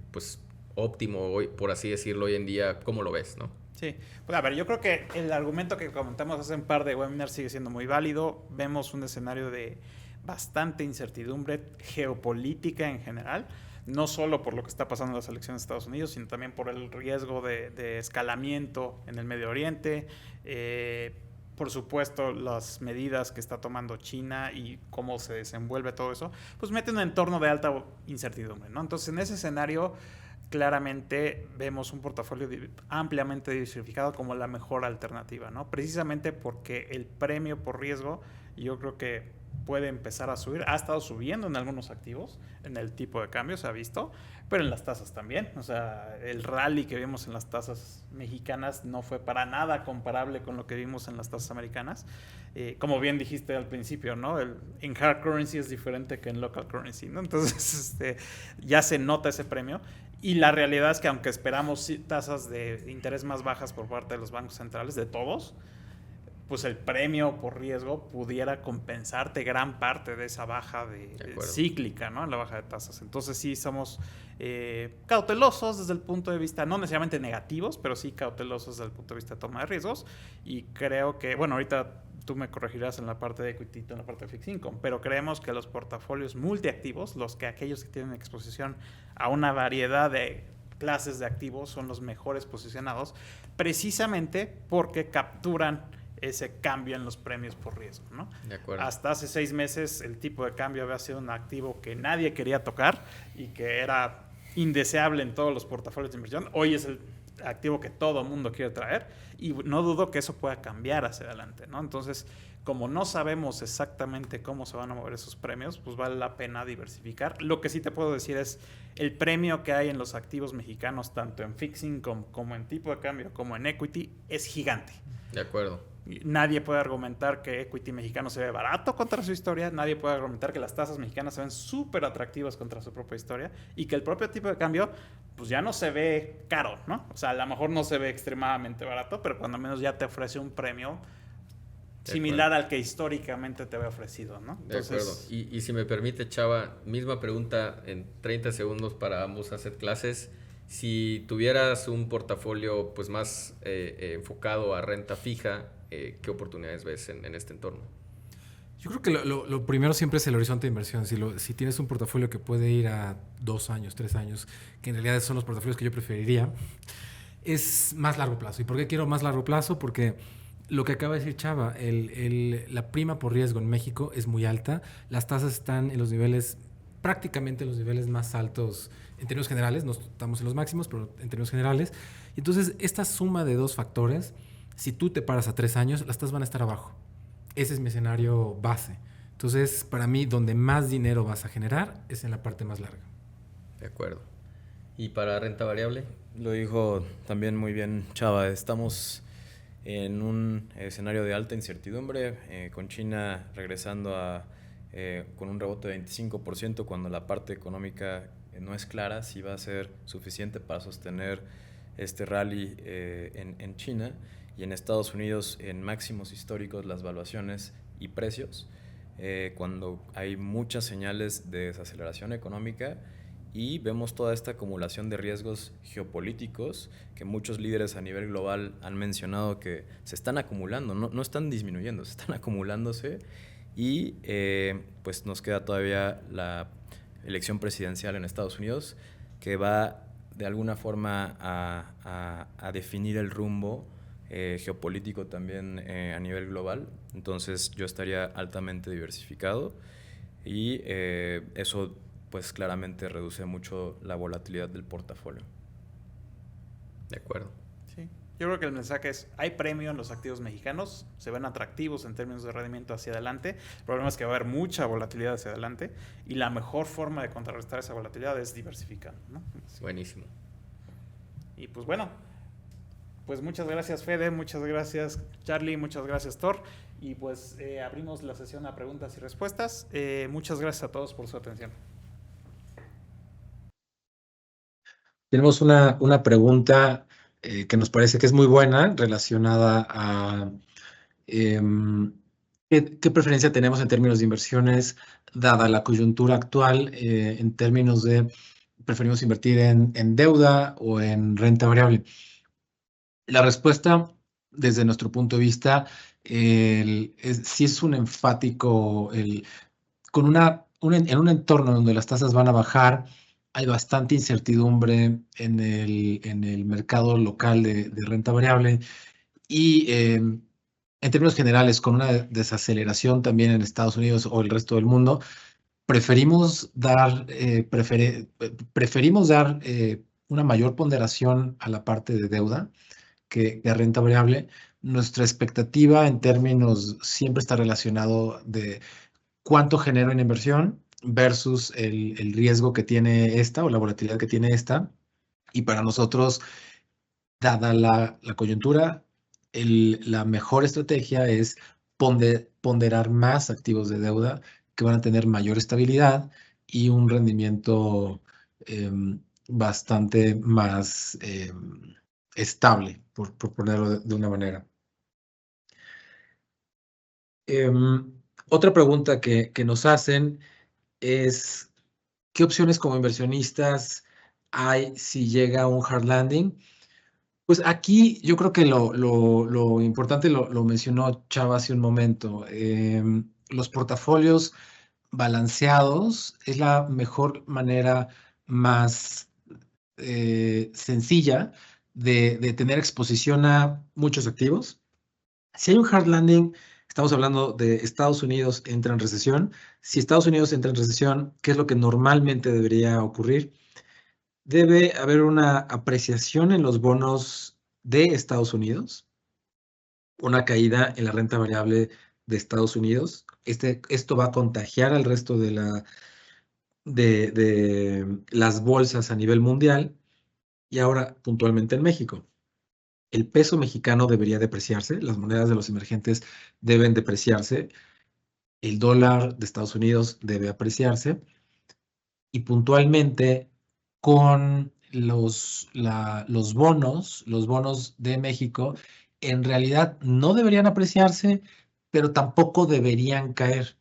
pues óptimo, hoy, por así decirlo, hoy en día, ¿cómo lo ves, no? Sí, pues a ver, yo creo que el argumento que comentamos hace un par de webinars sigue siendo muy válido. Vemos un escenario de bastante incertidumbre geopolítica en general, no solo por lo que está pasando en las elecciones de Estados Unidos, sino también por el riesgo de escalamiento en el Medio Oriente, por supuesto las medidas que está tomando China y cómo se desenvuelve todo eso, pues mete un entorno de alta incertidumbre, ¿no? Entonces, en ese escenario, claramente vemos un portafolio ampliamente diversificado como la mejor alternativa, ¿no? Precisamente porque el premio por riesgo, yo creo que puede empezar a subir. Ha estado subiendo en algunos activos, en el tipo de cambio se ha visto, pero en las tasas también. O sea, el rally que vimos en las tasas mexicanas no fue para nada comparable con lo que vimos en las tasas americanas. Como bien dijiste al principio, ¿no? En hard currency es diferente que en local currency, ¿no? Entonces, ya se nota ese premio. Y la realidad es que aunque esperamos tasas de interés más bajas por parte de los bancos centrales, de todos, pues el premio por riesgo pudiera compensarte gran parte de esa baja de cíclica, ¿no? En la baja de tasas. Entonces sí somos cautelosos desde el punto de vista, no necesariamente negativos, pero sí cautelosos desde el punto de vista de toma de riesgos. Y creo que, bueno, ahorita tú me corregirás en la parte de equity, en la parte de fixed income, pero creemos que los portafolios multiactivos, aquellos que tienen exposición a una variedad de clases de activos, son los mejores posicionados, precisamente porque capturan ese cambio en los premios por riesgo, ¿no? De acuerdo. Hasta hace 6 meses el tipo de cambio había sido un activo que nadie quería tocar y que era indeseable en todos los portafolios de inversión. Hoy es el activo que todo el mundo quiere traer y no dudo que eso pueda cambiar hacia adelante, ¿no? Entonces, como no sabemos exactamente cómo se van a mover esos premios, pues vale la pena diversificar. Lo que sí te puedo decir es el premio que hay en los activos mexicanos, tanto en fixed income como en tipo de cambio, como en equity, es gigante. De acuerdo. Nadie puede argumentar que equity mexicano se ve barato contra su historia, nadie puede argumentar que las tasas mexicanas se ven súper atractivas contra su propia historia y que el propio tipo de cambio pues ya no se ve caro, ¿no? O sea, a lo mejor no se ve extremadamente barato, pero cuando menos ya te ofrece un premio similar al que históricamente te había ofrecido, ¿no? Entonces, de acuerdo. Y si me permite, Chava, misma pregunta en 30 segundos para ambos asset classes. Si tuvieras un portafolio pues más enfocado a renta fija, ¿qué oportunidades ves en este entorno? Yo creo que lo primero siempre es el horizonte de inversión. Si tienes un portafolio que puede ir a 2 años, 3 años, que en realidad son los portafolios que yo preferiría, es más largo plazo. ¿Y por qué quiero más largo plazo? Porque lo que acaba de decir Chava, la prima por riesgo en México es muy alta. Las tasas están en los niveles, prácticamente en los niveles más altos en términos generales. No estamos en los máximos, pero en términos generales. Y entonces, esta suma de 2 factores, si tú te paras a 3 años, las tasas van a estar abajo. Ese es mi escenario base. Entonces, para mí, donde más dinero vas a generar es en la parte más larga. De acuerdo. ¿Y para renta variable? Lo dijo también muy bien Chava. Estamos en un escenario de alta incertidumbre, con China regresando con un rebote de 25% cuando la parte económica no es clara si va a ser suficiente para sostener este rally en China, y en Estados Unidos en máximos históricos las valuaciones y precios, cuando hay muchas señales de desaceleración económica y vemos toda esta acumulación de riesgos geopolíticos que muchos líderes a nivel global han mencionado que se están acumulando, no están disminuyendo, se están acumulándose, y pues nos queda todavía la elección presidencial en Estados Unidos que va de alguna forma a definir el rumbo geopolítico también a nivel global. Entonces yo estaría altamente diversificado y eso pues claramente reduce mucho la volatilidad del portafolio. De acuerdo. Sí. Yo creo que el mensaje es, hay premio en los activos mexicanos, se ven atractivos en términos de rendimiento hacia adelante. El problema es que va a haber mucha volatilidad hacia adelante y la mejor forma de contrarrestar esa volatilidad es diversificando, ¿no? Buenísimo. Y pues bueno, pues muchas gracias Fede, muchas gracias Charlie, muchas gracias Thor. Y pues abrimos la sesión a preguntas y respuestas. Muchas gracias a todos por su atención. Tenemos una pregunta que nos parece que es muy buena, relacionada a ¿qué preferencia tenemos en términos de inversiones, dada la coyuntura actual, en términos de preferimos invertir en deuda o en renta variable? La respuesta, desde nuestro punto de vista, sí es un enfático, en un entorno donde las tasas van a bajar, hay bastante incertidumbre en el mercado local de renta variable y en términos generales, con una desaceleración también en Estados Unidos o el resto del mundo, preferimos dar una mayor ponderación a la parte de deuda que a renta variable. Nuestra expectativa en términos siempre está relacionado de cuánto genera una inversión versus el riesgo que tiene esta o la volatilidad que tiene esta. Y para nosotros, dada la coyuntura, la mejor estrategia es ponderar más activos de deuda que van a tener mayor estabilidad y un rendimiento bastante más estable, por ponerlo de una manera. Otra pregunta que nos hacen es, ¿qué opciones como inversionistas hay si llega un hard landing? Pues aquí yo creo que lo importante lo mencionó Chava hace un momento. Los portafolios balanceados es la mejor manera más sencilla de tener exposición a muchos activos. Si hay un hard landing, estamos hablando de Estados Unidos entra en recesión. Si Estados Unidos entra en recesión, ¿qué es lo que normalmente debería ocurrir? Debe haber una apreciación en los bonos de Estados Unidos, una caída en la renta variable de Estados Unidos. Esto va a contagiar al resto de las bolsas a nivel mundial y ahora puntualmente en México. El peso mexicano debería depreciarse, las monedas de los emergentes deben depreciarse, el dólar de Estados Unidos debe apreciarse y puntualmente con los bonos de México, en realidad no deberían apreciarse, pero tampoco deberían caer.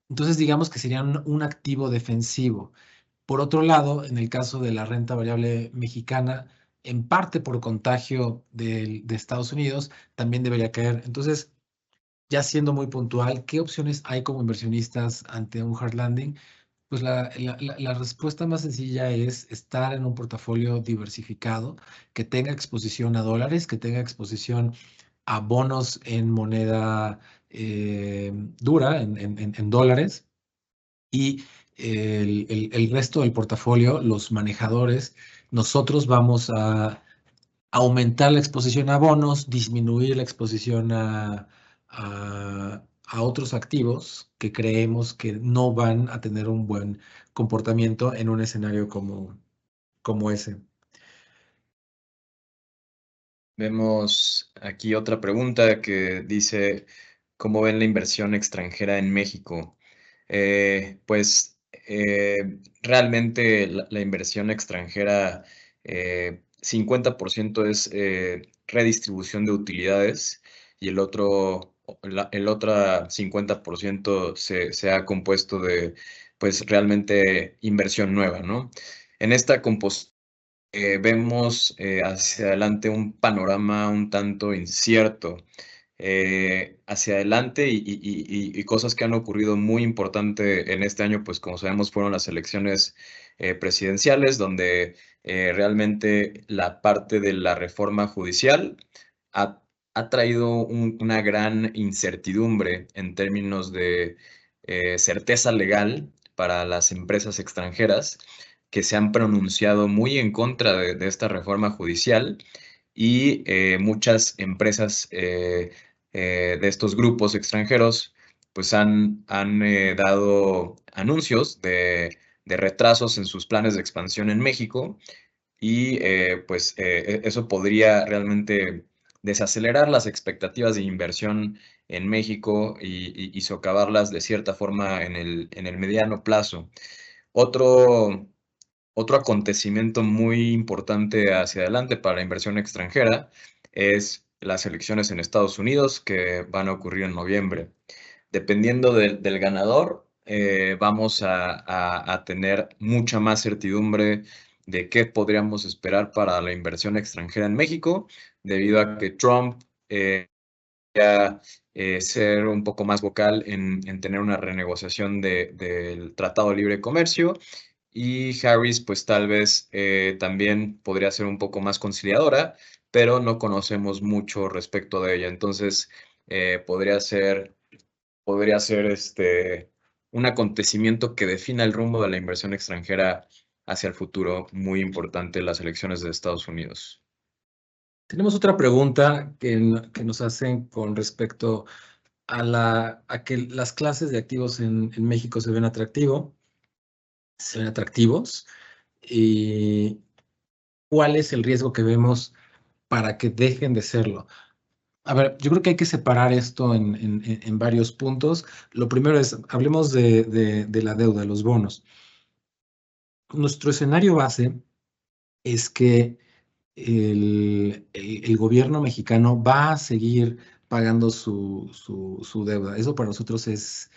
Entonces, digamos que serían un activo defensivo. Por otro lado, en el caso de la renta variable mexicana, en parte por contagio de Estados Unidos, también debería caer. Entonces, ya siendo muy puntual, ¿qué opciones hay como inversionistas ante un hard landing? Pues la respuesta más sencilla es estar en un portafolio diversificado que tenga exposición a dólares, que tenga exposición a bonos en moneda dura, en dólares, y el resto del portafolio, los manejadores, nosotros vamos a aumentar la exposición a bonos, disminuir la exposición a otros activos que creemos que no van a tener un buen comportamiento en un escenario como ese. Vemos aquí otra pregunta que dice, ¿cómo ven la inversión extranjera en México? Realmente la inversión extranjera, 50% es redistribución de utilidades y el otro 50% se ha compuesto de, pues, realmente inversión nueva, ¿no? En esta composición vemos hacia adelante un panorama un tanto incierto. Hacia adelante y cosas que han ocurrido muy importante en este año, pues como sabemos fueron las elecciones presidenciales, donde realmente la parte de la reforma judicial ha, ha traído una gran incertidumbre en términos de certeza legal para las empresas extranjeras que se han pronunciado muy en contra de esta reforma judicial y muchas empresas de estos grupos extranjeros pues han dado anuncios de retrasos en sus planes de expansión en México y eso podría realmente desacelerar las expectativas de inversión en México y socavarlas de cierta forma en el mediano plazo. Otro, otro acontecimiento muy importante hacia adelante para la inversión extranjera es las elecciones en Estados Unidos que van a ocurrir en noviembre. Dependiendo del ganador, vamos a tener mucha más certidumbre de qué podríamos esperar para la inversión extranjera en México, debido a que Trump ya ser un poco más vocal en tener una renegociación del Tratado de Libre Comercio Y Harris, pues tal vez también podría ser un poco más conciliadora, pero no conocemos mucho respecto de ella. Entonces, podría ser un acontecimiento que defina el rumbo de la inversión extranjera hacia el futuro, muy importante en las elecciones de Estados Unidos. Tenemos otra pregunta que nos hacen con respecto a que las clases de activos en México se ven atractivos, y cuál es el riesgo que vemos para que dejen de serlo. A ver, yo creo que hay que separar esto en varios puntos. Lo primero es, hablemos de la deuda, de los bonos. Nuestro escenario base es que el gobierno mexicano va a seguir pagando su deuda. Eso para nosotros es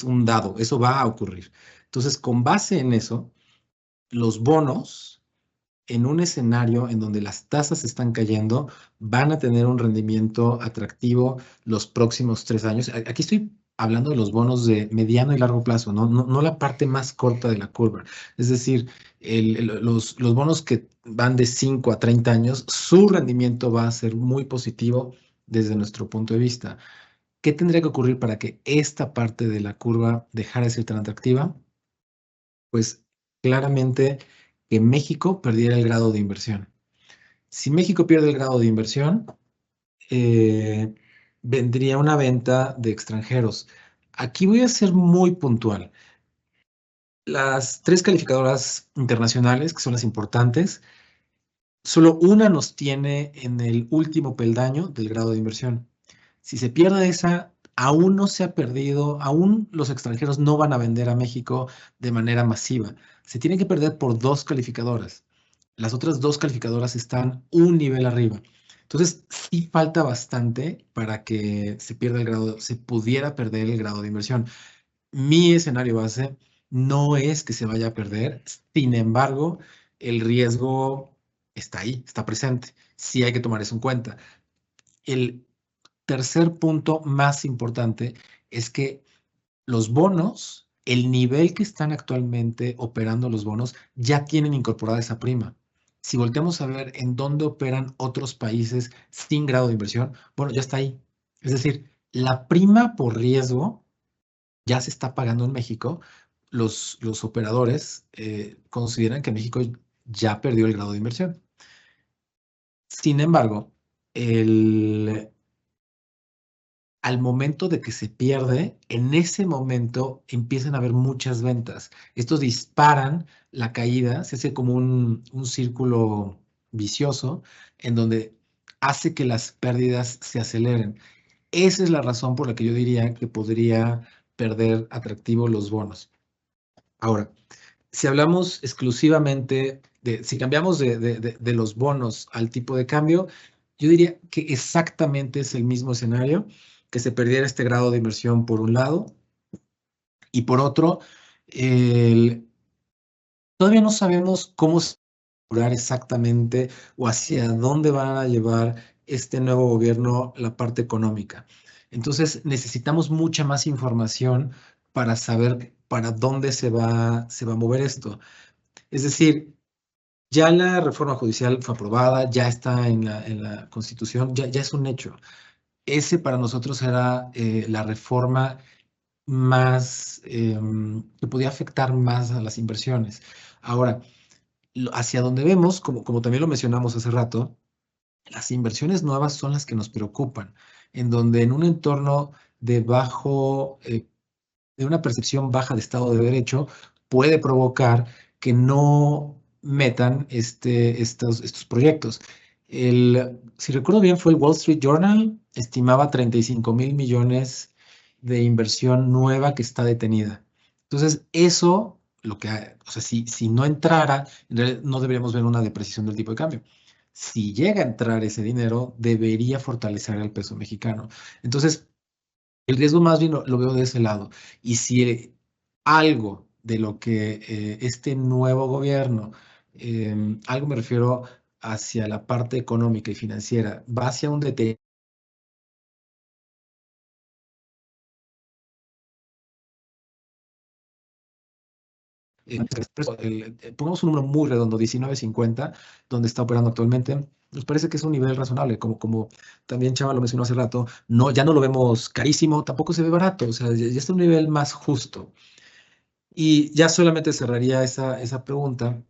un dado, eso va a ocurrir. Entonces, con base en eso, los bonos, en un escenario en donde las tasas están cayendo, van a tener un rendimiento atractivo los próximos 3 años. Aquí estoy hablando de los bonos de mediano y largo plazo, no la parte más corta de la curva. Es decir, los bonos que van de 5 a 30 años, su rendimiento va a ser muy positivo desde nuestro punto de vista. ¿Qué tendría que ocurrir para que esta parte de la curva dejara de ser tan atractiva? Pues claramente que México perdiera el grado de inversión. Si México pierde el grado de inversión, eh, vendría una venta de extranjeros. Aquí voy a ser muy puntual. Las tres calificadoras internacionales, que son las importantes, solo una nos tiene en el último peldaño del grado de inversión. Si se pierde esa, aún no se ha perdido, aún los extranjeros no van a vender a México de manera masiva. Se tiene que perder por dos calificadoras. Las otras dos calificadoras están un nivel arriba. Entonces, sí falta bastante para que se pierda el grado, se pudiera perder el grado de inversión. Mi escenario base no es que se vaya a perder, sin embargo, el riesgo está ahí, está presente. Sí hay que tomar eso en cuenta. El tercer punto más importante es que los bonos, el nivel que están actualmente operando los bonos, ya tienen incorporada esa prima. Si volteamos a ver en dónde operan otros países sin grado de inversión, bueno, ya está ahí. Es decir, la prima por riesgo ya se está pagando en México. Los operadores consideran que México ya perdió el grado de inversión. Sin embargo, al momento de que se pierde, en ese momento empiezan a haber muchas ventas. Estos disparan la caída, se hace como un círculo vicioso en donde hace que las pérdidas se aceleren. Esa es la razón por la que yo diría que podría perder atractivo los bonos. Ahora, si hablamos exclusivamente si cambiamos de los bonos al tipo de cambio, yo diría que exactamente es el mismo escenario, que se perdiera este grado de inversión por un lado, y por otro, todavía no sabemos cómo asegurar exactamente o hacia dónde van a llevar este nuevo gobierno la parte económica. Entonces, necesitamos mucha más información para saber para dónde se va a mover esto. Es decir, ya la reforma judicial fue aprobada, ya está en la Constitución, ya es un hecho. Ese para nosotros era la reforma más que podía afectar más a las inversiones. Ahora, hacia donde vemos, como también lo mencionamos hace rato, las inversiones nuevas son las que nos preocupan, en donde en un entorno de de una percepción baja de Estado de Derecho, puede provocar que no metan estos proyectos. Si recuerdo bien, fue el Wall Street Journal, estimaba 35,000 millones de inversión nueva que está detenida. Entonces, eso, o sea, si no entrara, en realidad no deberíamos ver una depreciación del tipo de cambio. Si llega a entrar ese dinero, debería fortalecer el peso mexicano. Entonces, el riesgo más bien lo veo de ese lado. Y si algo de lo que este nuevo gobierno, algo me refiero hacia la parte económica y financiera, va hacia un deterioro, Pongamos un número muy redondo, 19.50, donde está operando actualmente. Nos parece que es un nivel razonable, como también Chava lo mencionó hace rato, ya no lo vemos carísimo, tampoco se ve barato, o sea, ya está un nivel más justo. Y ya solamente cerraría esa pregunta,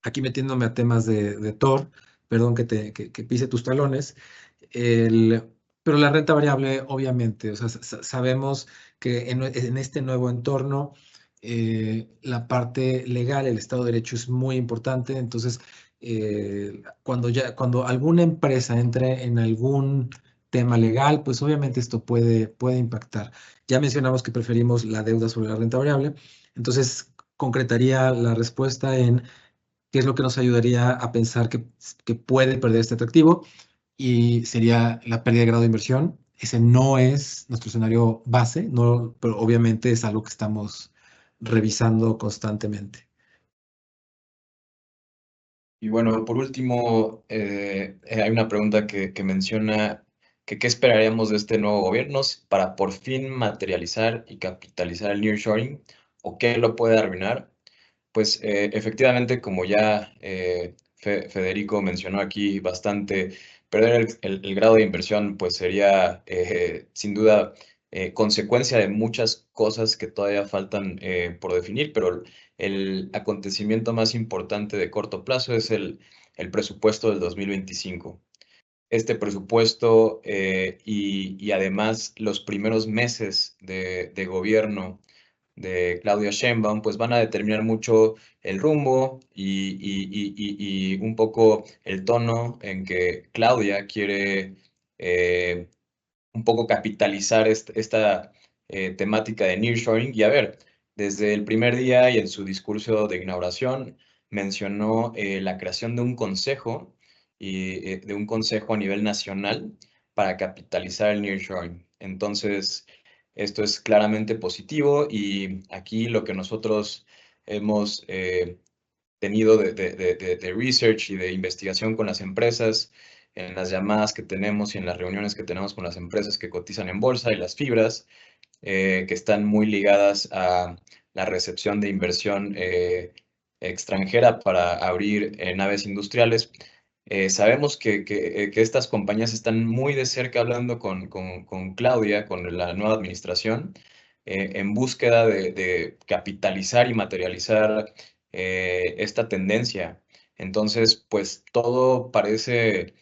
aquí metiéndome a temas de Thor, perdón que pise tus talones, pero la renta variable, obviamente, o sea, sabemos que en este nuevo entorno, la parte legal, el Estado de Derecho es muy importante, entonces, cuando alguna empresa entre en algún tema legal, pues obviamente esto puede impactar. Ya mencionamos que preferimos la deuda sobre la renta variable, entonces concretaría la respuesta en qué es lo que nos ayudaría a pensar que puede perder este atractivo, y sería la pérdida de grado de inversión. Ese no es nuestro escenario base, no, pero obviamente es algo que estamos revisando constantemente. Y bueno, por último, hay una pregunta que menciona que qué esperaríamos de este nuevo gobierno para por fin materializar y capitalizar el nearshoring, o qué lo puede arruinar. Pues efectivamente, como ya Federico mencionó aquí bastante, perder el grado de inversión pues sería sin duda consecuencia de muchas cosas que todavía faltan por definir, pero el acontecimiento más importante de corto plazo es el presupuesto del 2025. Este presupuesto y además los primeros meses de gobierno de Claudia Sheinbaum, pues van a determinar mucho el rumbo y un poco el tono en que Claudia quiere un poco capitalizar esta temática de nearshoring. Y a ver, desde el primer día y en su discurso de inauguración mencionó la creación de un consejo de un consejo a nivel nacional para capitalizar el nearshoring. Entonces, esto es claramente positivo, y aquí lo que nosotros hemos tenido de research y de investigación con las empresas, en las llamadas que tenemos y en las reuniones que tenemos con las empresas que cotizan en bolsa y las fibras, que están muy ligadas a la recepción de inversión extranjera para abrir naves industriales. Sabemos que estas compañías están muy de cerca hablando con Claudia, con la nueva administración, en búsqueda de capitalizar y materializar esta tendencia. Entonces, pues todo parece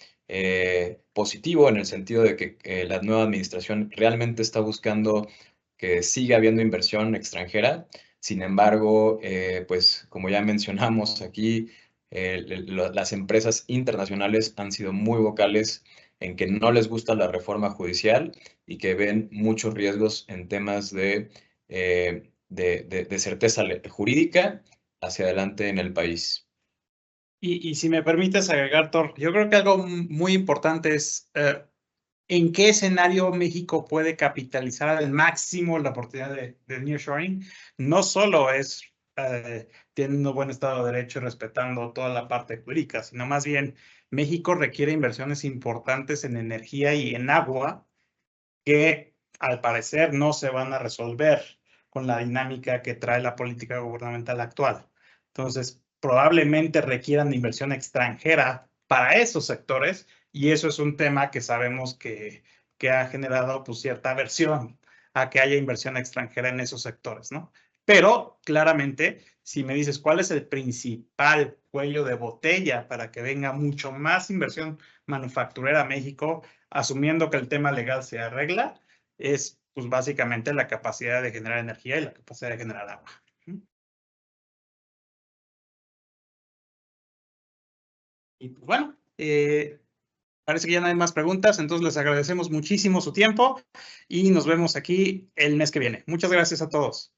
positivo en el sentido de que la nueva administración realmente está buscando que siga habiendo inversión extranjera. Sin embargo, pues como ya mencionamos aquí, las empresas internacionales han sido muy vocales en que no les gusta la reforma judicial y que ven muchos riesgos en temas de certeza jurídica hacia adelante en el país. Y si me permites agregar, Thor, yo creo que algo muy importante es en qué escenario México puede capitalizar al máximo la oportunidad de nearshoring. No solo es teniendo un buen Estado de Derecho y respetando toda la parte jurídica, sino más bien México requiere inversiones importantes en energía y en agua que al parecer no se van a resolver con la dinámica que trae la política gubernamental actual. Entonces, probablemente requieran de inversión extranjera para esos sectores, y eso es un tema que sabemos que ha generado pues, cierta aversión a que haya inversión extranjera en esos sectores, ¿no? Pero claramente, si me dices cuál es el principal cuello de botella para que venga mucho más inversión manufacturera a México, asumiendo que el tema legal se arregla, es pues básicamente la capacidad de generar energía y la capacidad de generar agua. Y pues bueno, parece que ya no hay más preguntas, entonces les agradecemos muchísimo su tiempo y nos vemos aquí el mes que viene. Muchas gracias a todos.